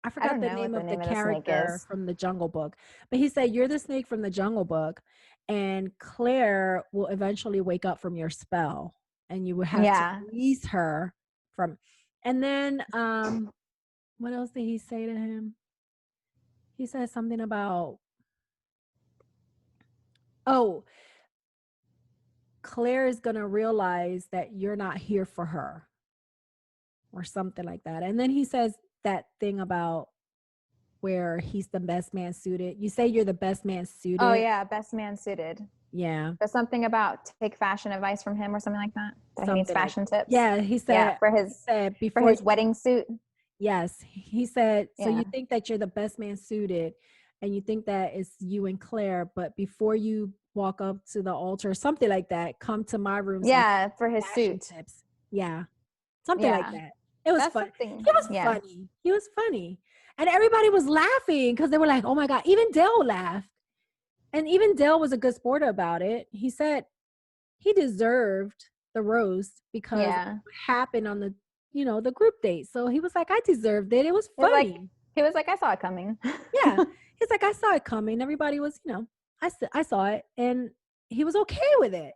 I forgot the name of the character from the Jungle Book. But he said, you're the snake from the Jungle Book, and Claire will eventually wake up from your spell, and you will have to release her from. And then, what else did he say to him? He said something about, Claire is going to realize that you're not here for her, or something like that. And then he says that thing about where he's the best man suited. You say you're the best man suited. Oh yeah, best man suited. Yeah. There's something about take fashion advice from him or something like that. He needs fashion tips. Yeah, he said for his wedding suit. Yes, he said. So you think that you're the best man suited, and you think that it's you and Claire, but before you walk up to the altar, something like that, come to my room. Yeah, for his suit tips. Yeah, something like that. It was fun. He was funny. He was funny. And everybody was laughing because they were like, oh my God. Even Dale laughed. And even Dale was a good sport about it. He said he deserved the roast because of what happened on the, the group date. So he was like, I deserved it. It was funny. He was like, I saw it coming. Yeah. He's like, I saw it coming. Everybody was, I saw it. And he was okay with it.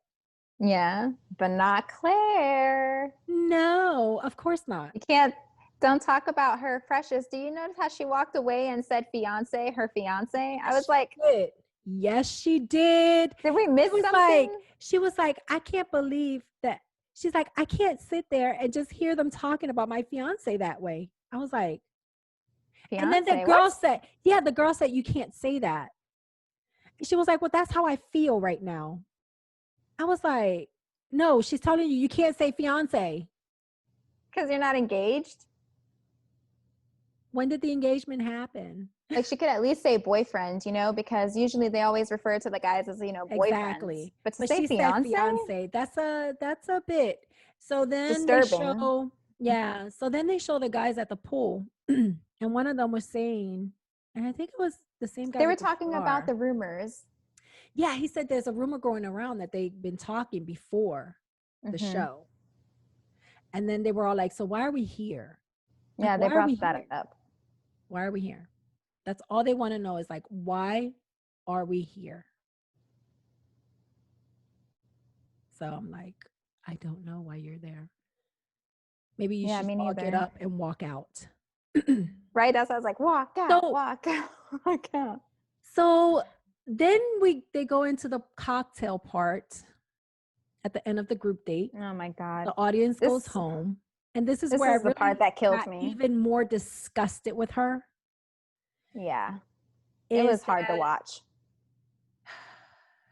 Yeah. But not Claire. No, of course not. You don't talk about her precious. Do you notice how she walked away and said her fiance? I was like, yes, she did. Did we miss something? She was like, I can't believe that. She's like, I can't sit there and just hear them talking about my fiance that way. I was like, fiance? And then the girl said, you can't say that. She was like, well, that's how I feel right now. I was like, no, she's telling you can't say fiance. Because you're not engaged? When did the engagement happen? Like she could at least say boyfriend, because usually they always refer to the guys as, boyfriends. Exactly. But to say fiance? That's a bit. So then disturbing. So then they show the guys at the pool, and one of them was saying, and I think it was the same guy. They were talking about the rumors. Yeah, he said there's a rumor going around that they've been talking before the show. And then they were all like, so why are we here? Yeah, they brought that up. Why are we here? That's all they want to know is like, why are we here? So I'm like, I don't know why you're there. Maybe you should all get up and walk out. Right? That's why I was like, walk out, walk out, walk out. So then they go into the cocktail part at the end of the group date. Oh my God. The audience goes home. And this is where the part that killed me. Even more disgusted with her. Yeah. It was hard to watch.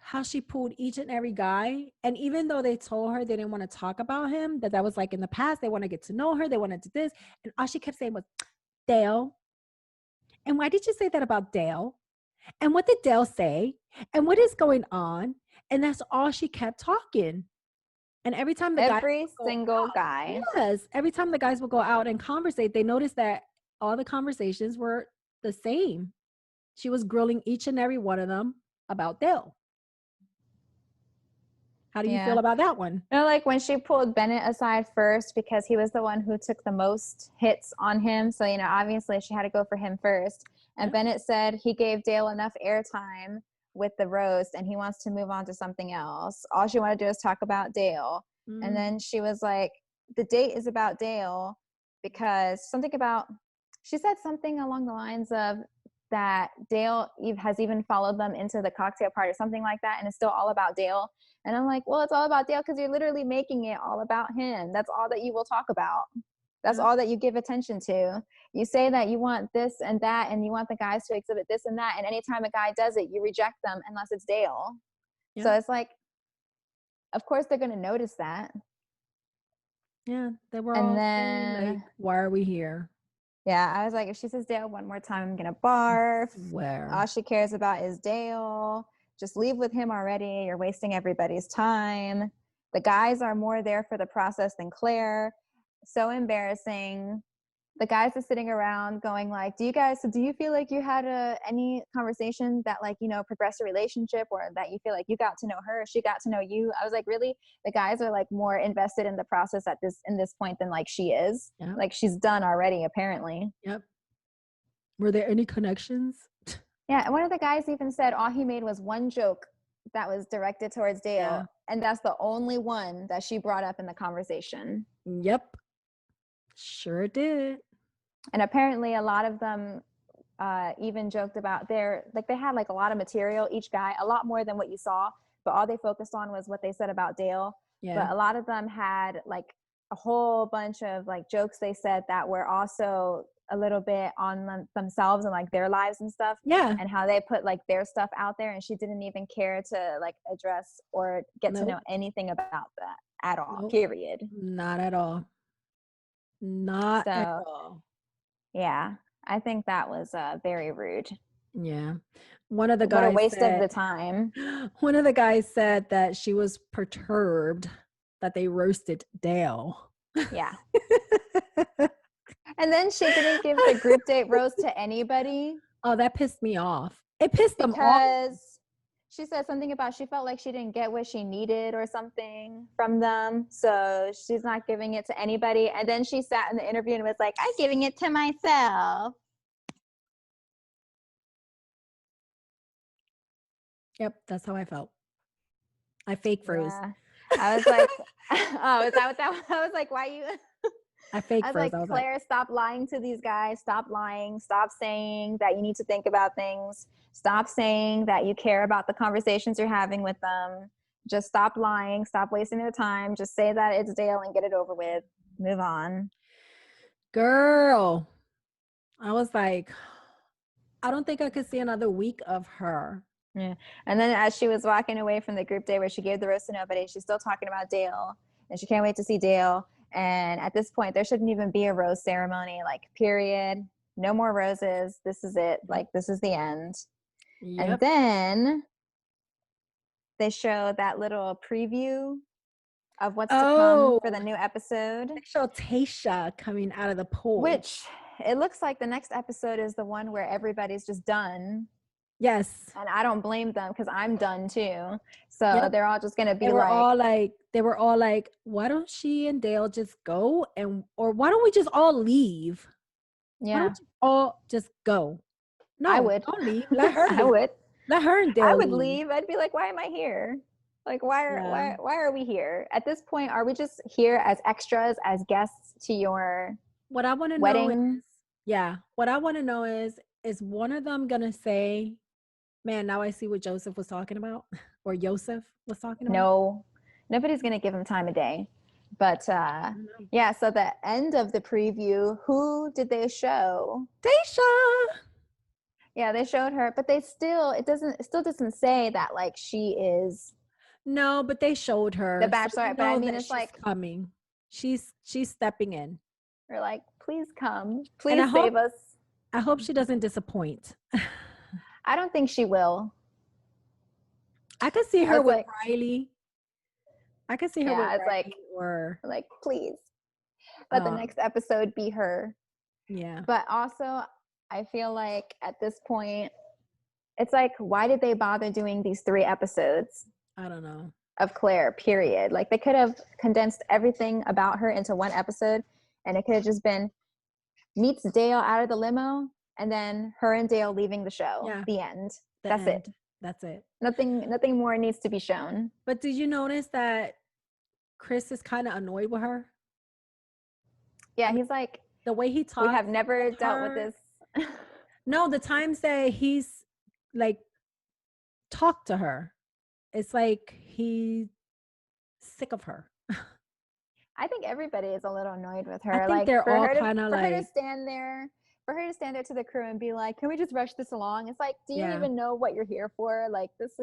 How she pulled each and every guy. And even though they told her they didn't want to talk about him, that was like in the past, they want to get to know her, they want to do this. And all she kept saying was, Dale. And why did you say that about Dale? And what did Dale say? And what is going on? And that's all she kept talking. And every time every single guy. Yes. Every time the guys would go out and conversate, they noticed that all the conversations were the same. She was grilling each and every one of them about Dale. How do you feel about that one? You know, like when she pulled Bennett aside first because he was the one who took the most hits on him. So, you know, obviously she had to go for him first. And Bennett said he gave Dale enough airtime with the roast and he wants to move on to something else. All she wanted to do is talk about Dale. And then she was like, the date is about Dale because she said something along the lines of that Dale has even followed them into the cocktail party or something like that. And it's still all about Dale. And I'm like, well, it's all about Dale because you're literally making it all about him. That's all that you will talk about. That's all that you give attention to. You say that you want this and that, and you want the guys to exhibit this and that. And anytime a guy does it, you reject them unless it's Dale. So it's like, of course they're going to notice that. Yeah, they were And all then, saying, like, why are we here? Yeah, I was like, if she says Dale one more time, I'm going to barf. Where? All she cares about is Dale. Just leave with him already. You're wasting everybody's time. The guys are more there for the process than Claire. So embarrassing. The guys are sitting around going like, do you feel like you had any conversation that like, you know, progressed a relationship or that you feel like you got to know her, she got to know you? I was like, really? The guys are like more invested in the process in this point than like she is. Yep. Like she's done already, apparently. Yep. Were there any connections? Yeah. And one of the guys even said all he made was one joke that was directed towards Dale. Yeah. And that's the only one that she brought up in the conversation. Yep. Sure did. And apparently a lot of them even joked about they had like a lot of material, each guy, a lot more than what you saw, but all they focused on was what they said about Dale. Yeah. But a lot of them had like a whole bunch of like jokes they said that were also a little bit on themselves and like their lives and stuff. Yeah. And how they put like their stuff out there, and she didn't even care to like address or get to know anything about that at all. Period. Not at all. Not at all. Yeah, I think that was very rude. Yeah. One of the guys what a waste of the time. One of the guys said that she was perturbed that they roasted Dale. Yeah. And then she didn't give the group date roast to anybody. Oh, that pissed me off. It pissed them off. Because she said something about she felt like she didn't get what she needed or something from them. So she's not giving it to anybody. And then she sat in the interview and was like, I'm giving it to myself. Yep, that's how I felt. I fake froze. Yeah. I was like, oh, is that what that was? I was like, why you? I fake I was froze. like, Claire, stop lying to these guys. Stop lying. Stop saying that you need to think about things. Stop saying that you care about the conversations you're having with them. Just stop lying. Stop wasting their time. Just say that it's Dale and get it over with. Move on. Girl, I was like, I don't think I could see another week of her. Yeah. And then as she was walking away from the group day where she gave the roast to nobody, she's still talking about Dale. And she can't wait to see Dale. And at this point, there shouldn't even be a rose ceremony, like, period. No more roses. This is it. Like, this is the end. Yep. And then they show that little preview of what's to come for the new episode. They show Tayshia coming out of the pool. Which it looks like the next episode is the one where everybody's just done. Yes. And I don't blame them because I'm done too. So they're all just going to be they were all like, why don't she and Dale just go? Or why don't we just all leave? Yeah. Why don't you all just go? No, I would. Don't leave. Let her leave. I would. Let her and Dale I would leave. I'd be like, why am I here? Like, why are we here? At this point, are we just here as extras, as guests to your what I want to wedding? Know is, what I want to know is one of them going to say, man, now I see what Joseph was talking about, or Yosef was talking about? No, nobody's going to give him time of day. But yeah, so the end of the preview, who did they show? Tayshia. Yeah, they showed her, but it still doesn't say that like she is. No, but they showed her the Bachelorette. But I mean, it's like coming. She's stepping in. We're like, please come, please save us. I hope she doesn't disappoint. I don't think she will. I could see her with Riley. I could see her with Riley, or like, please let the next episode be her. Yeah. But also, I feel like at this point, it's like, why did they bother doing these 3 episodes? I don't know. of Claire, period. Like they could have condensed everything about her into one episode, and it could have just been meets Dale out of the limo, and then her and Dale leaving the show. Yeah. The end. The That's end. it. That's it. Nothing more needs to be shown. But did you notice that Chris is kind of annoyed with her? Yeah, he's like, the way he talks. We have never dealt with this. No, the times that he's like talked to her, it's like he's sick of her. I think everybody is a little annoyed with her. I think like they're for all her to, kind of for like her to stand there, for her to stand there to the crew and be like, "Can we just rush this along?" It's like, do you Yeah. even know what you're here for? Like it's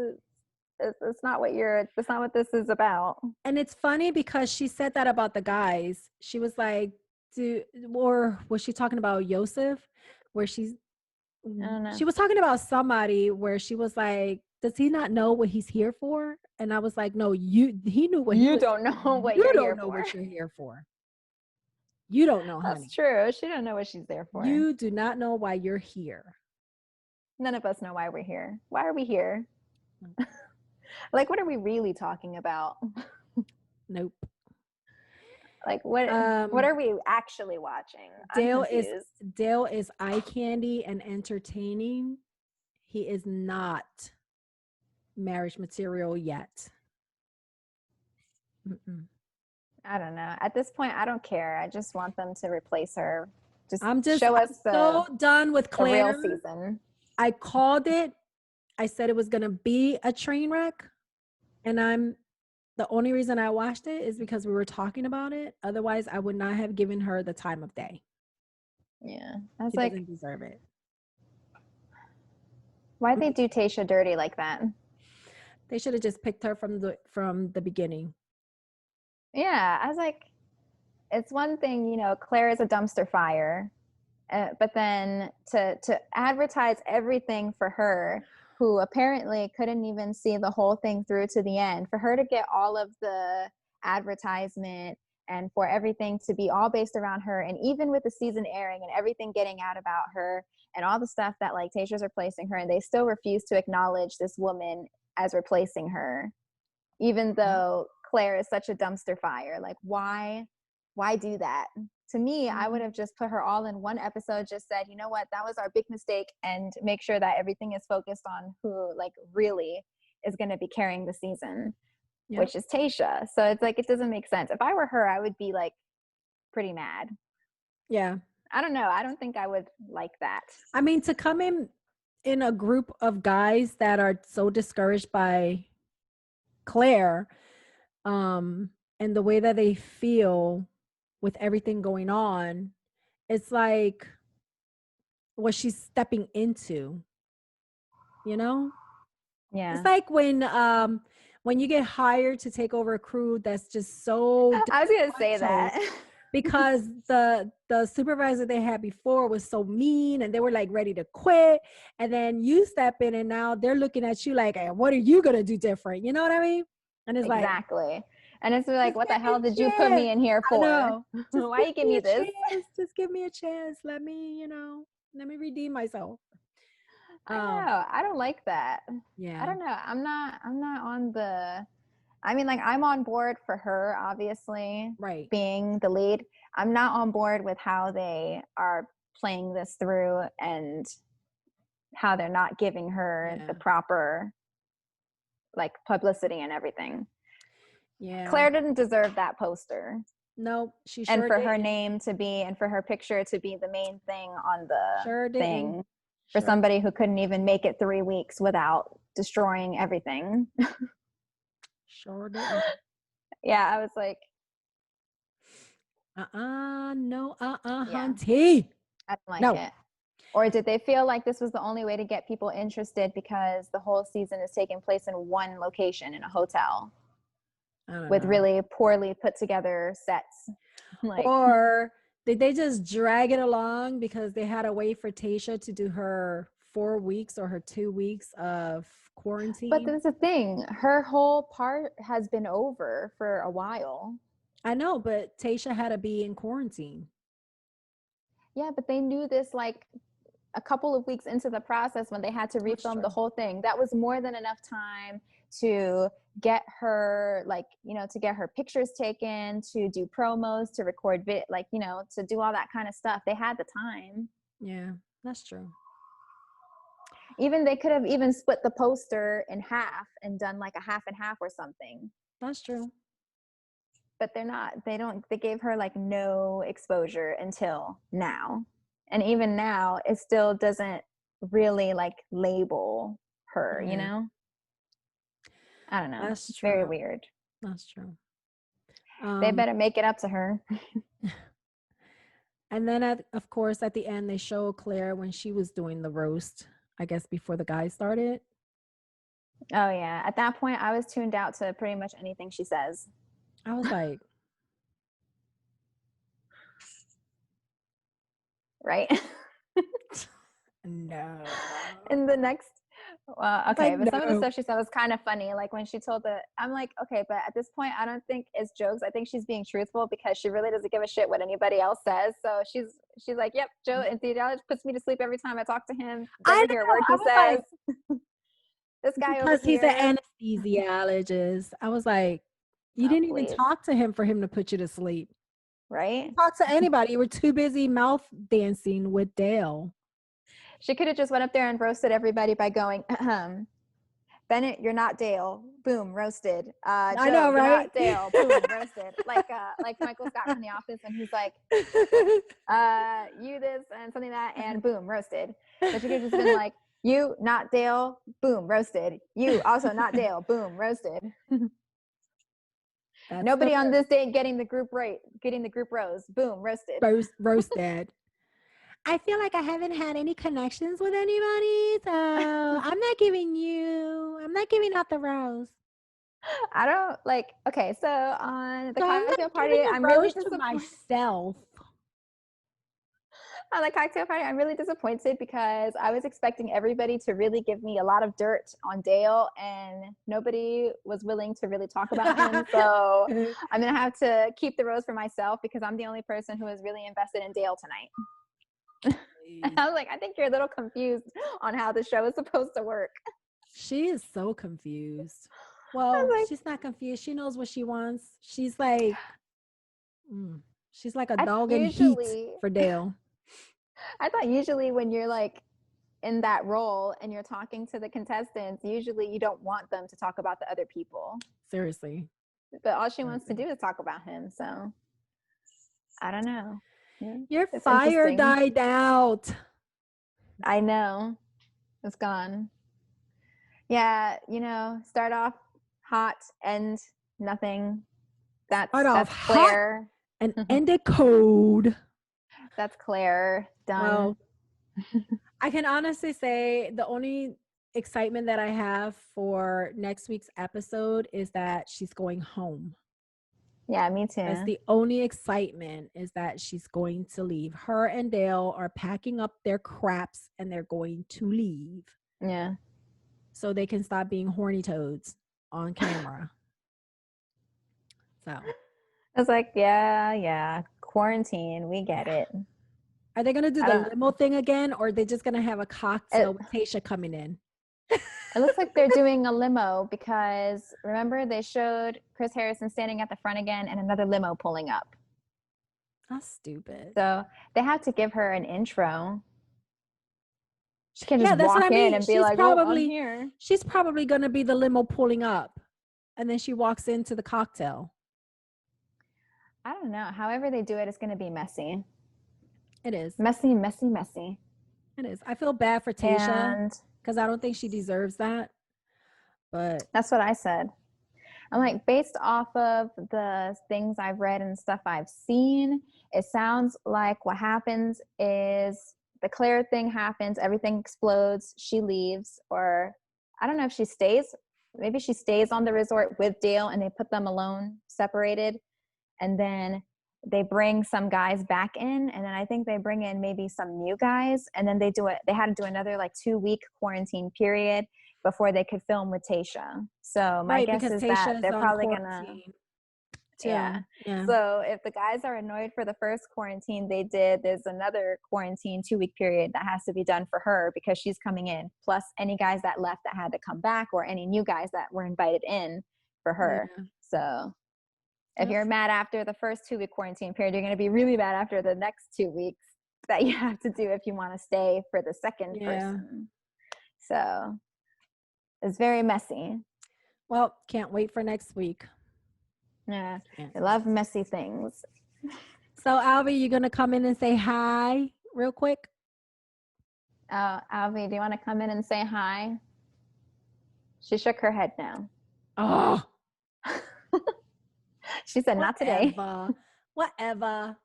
not what this is about. And it's funny because she said that about the guys. She was like, or was she talking about Yosef? Where she was talking about somebody where she was like, does he not know what he's here for? And I was like, no, he knew what you don't know what you you're don't here know for. what you're here for. You don't know, honey. That's true. She don't know what she's there for. You do not know why you're here. None of us know why we're here. Why are we here? Like, what are we really talking about? Nope. Like, what are we actually watching? Dale is eye candy and entertaining. He is not marriage material yet. Mm-mm. I don't know. At this point, I don't care. I just want them to replace her. I'm show us so done with Claire. The real season. I called it. I said it was going to be a train wreck. And the only reason I watched it is because we were talking about it. Otherwise, I would not have given her the time of day. Yeah. I was she like, doesn't deserve it. Why'd they do Tayshia dirty like that? They should have just picked her from the beginning. Yeah. I was like, it's one thing, Claire is a dumpster fire. But then to advertise everything for her, who apparently couldn't even see the whole thing through to the end, for her to get all of the advertisement and for everything to be all based around her, and even with the season airing and everything getting out about her and all the stuff that like Tayshia's replacing her, and they still refuse to acknowledge this woman as replacing her, even though Claire is such a dumpster fire. Like, why do that? To me, I would have just put her all in one episode, just said, you know what, that was our big mistake, and make sure that everything is focused on who like really is going to be carrying the season, which is Tayshia. So it's like, it doesn't make sense. If I were her, I would be like pretty mad. Yeah. I don't know. I don't think I would like that. I mean, to come in a group of guys that are so discouraged by Claire, and the way that they feel with everything going on, it's like what she's stepping into, Yeah. It's like when you get hired to take over a crew that's just so I was gonna say that. because the supervisor they had before was so mean and they were like ready to quit, and then you step in and now they're looking at you like, hey, what are you gonna do different? You know what I mean? And it's exactly. And it's like, what the hell did you put me in here for? Why you give me this? Just give me a chance. Let me redeem myself. I don't like that. Yeah. I don't know. I'm not on the, I mean, like, I'm on board for her, obviously, right, being the lead. I'm not on board with how they are playing this through and how they're not giving her the proper like publicity and everything. Yeah. Claire didn't deserve that poster. No, she sure. And for didn't. her name to be, and for her picture to be the main thing on the thing. For Sure. somebody who couldn't even make it 3 weeks without destroying everything. Sure did. Yeah, I was like, no, yeah. hunty. I don't like it. Or did they feel like this was the only way to get people interested because the whole season is taking place in one location in a hotel with really poorly put together sets? Like, or did they just drag it along because they had to wait for Tayshia to do her 4 weeks or her 2 weeks of quarantine? But there's the thing, her whole part has been over for a while. I know, but Tayshia had to be in quarantine. Yeah, but they knew this like a couple of weeks into the process when they had to refilm the whole thing. That was more than enough time to get her, like, you know, to get her pictures taken, to do promos, to record like, you know, to do all that kind of stuff. They had the time. Yeah, that's true. Even they could have even split the poster in half and done like a half and half or something. That's true. But they're not. They gave her like no exposure until now. And even now, it still doesn't really like label her, you know? I don't know. That's It's true. very weird. That's true. They better make it up to her. And then, of course, at the end, they show Claire when she was doing the roast, I guess, before the guys started. Oh, yeah. At that point, I was tuned out to pretty much anything she says. I was like... Right? No. In the next... okay, but some of the no. stuff she said was kind of funny. Like when she told I'm like, okay, but at this point, I don't think it's jokes. I think she's being truthful because she really doesn't give a shit what anybody else says. So she's like, yep, Joe Anthony puts me to sleep every time I talk to him. Doesn't hear a word he says. Like, this guy over because he's here, an anesthesiologist. I was like, you didn't even talk to him for him to put you to sleep. Right? Talk to anybody. You were too busy mouth dancing with Dale. She could have just went up there and roasted everybody by going, Bennett, you're not Dale. Boom, roasted. Joe, I know, right? You're not Dale. Boom, roasted. Like Michael Scott from The Office when he's like, you this and something that, and boom, roasted. But she could have just been like, you not Dale. Boom, roasted. You also not Dale. Boom, roasted. Nobody on this date getting the group rose. Boom, roasted. Roasted. I feel like I haven't had any connections with anybody, so I'm not giving out the rose. I don't like. Okay, so on the cocktail party, I'm really disappointed. Myself. On the cocktail party, I'm really disappointed because I was expecting everybody to really give me a lot of dirt on Dale, and nobody was willing to really talk about him. So I'm gonna have to keep the rose for myself because I'm the only person who is really invested in Dale tonight. I was like, I think you're a little confused on how the show is supposed to work. She is so confused. Well, like, she's not confused. She knows what she wants. She's like a dog in heat for Dale. I thought usually when you're like in that role and you're talking to the contestants, usually you don't want them to talk about the other people. Seriously. But all she wants to do is talk about him. So I don't know. Yeah, your fire died out. I know. It's gone. Yeah, you know, start off hot, end nothing. That's Claire. And end it cold. That's Claire. Done. Well, I can honestly say the only excitement that I have for next week's episode is that she's going home. Yeah, me too. That's the only excitement, is that she's going to leave. Her and Dale are packing up their craps and they're going to leave. Yeah. So they can stop being horny toads on camera. So I was like, yeah. Quarantine, we get it. Are they going to do the limo thing again, or are they just going to have a cocktail with Tayshia coming in? It looks like they're doing a limo because remember they showed Chris Harrison standing at the front again and another limo pulling up. That's stupid. So they have to give her an intro. She can just walk in and be like, I'm here. She's probably going to be the limo pulling up, and then she walks into the cocktail. I don't know. However they do it, it's going to be messy. It is. Messy. It is. I feel bad for Tayshia because I don't think she deserves that. But that's what I said. I'm like, based off of the things I've read and stuff I've seen, it sounds like what happens is the Claire thing happens, everything explodes, she leaves, or I don't know if she stays. Maybe she stays on the resort with Dale and they put them alone, separated, and then they bring some guys back in, and then I think they bring in maybe some new guys, and then they had to do another like 2-week quarantine period before they could film with Tayshia. So my guess is that they're probably gonna too. Yeah. So if the guys are annoyed for the first quarantine they did, there's another quarantine 2-week period that has to be done for her because she's coming in. Plus any guys that left that had to come back or any new guys that were invited in for her. Yeah. So if you're mad after the first 2-week quarantine period, you're going to be really mad after the next 2 weeks that you have to do if you want to stay for the second person. So it's very messy. Well, can't wait for next week. Yeah, I love messy things. So, Alvy, you going to come in and say hi real quick? Alvy, do you want to come in and say hi? She shook her head no. Oh. She said, not today. Whatever.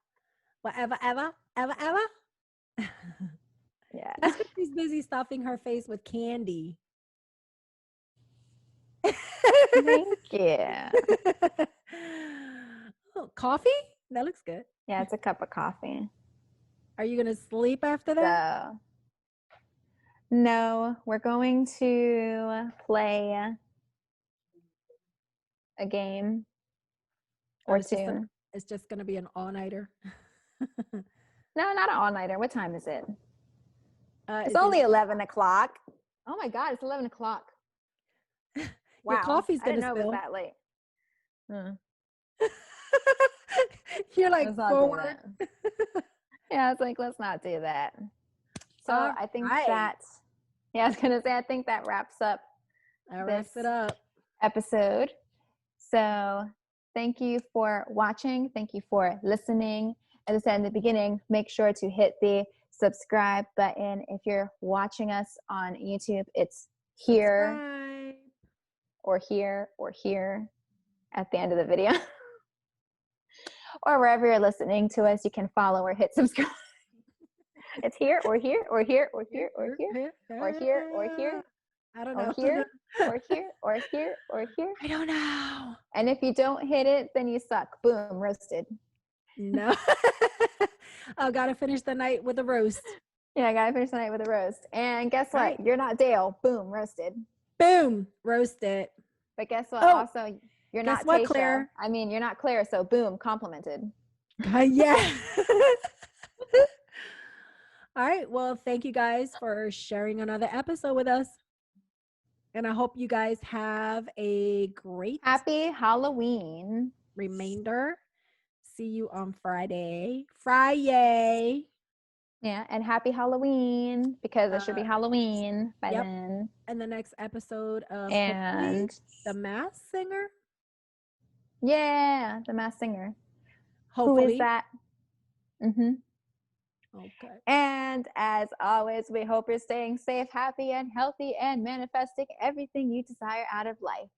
Ever. Yeah. That's because she's busy stuffing her face with candy. Thank you. Oh, coffee? That looks good. Yeah, it's a cup of coffee. Are you going to sleep after that? So, no, we're going to play a game or two. It's just going to be an all-nighter. No, not an all-nighter. What time is it? It's is only 11 o'clock. Oh my God, it's 11 o'clock. Wow. Your coffee's going to spill. I didn't know it was that late. You're like, forward. Yeah, I was like, let's not do that. So I think I was going to say, I think that wraps up this episode. So thank you for watching. Thank you for listening. As I said in the beginning, make sure to hit the subscribe button. If you're watching us on YouTube, it's here or here or here at the end of the video. Or wherever you're listening to us, you can follow or hit subscribe. It's here or here or here or here or here or here or here. I don't know. Or here or here or here or here. I don't know. And if you don't hit it, then you suck. Boom, roasted. No. I gotta finish the night with a roast. Yeah, I gotta finish the night with a roast. And guess what? Right. You're not Dale. Boom, roasted. Boom, roasted. But guess what? Also, you're not Tayshia. Claire? I mean, you're not Claire, so boom, complimented. Yeah. All right. Well, thank you guys for sharing another episode with us. And I hope you guys have a great happy Halloween remainder. See you on Friday. Yeah, and happy Halloween because it should be Halloween by then. And the next episode of The Masked Singer. Yeah, The Masked Singer. Hopefully. Who is that? Mm-hmm. Okay. And as always, we hope you're staying safe, happy, and healthy, and manifesting everything you desire out of life.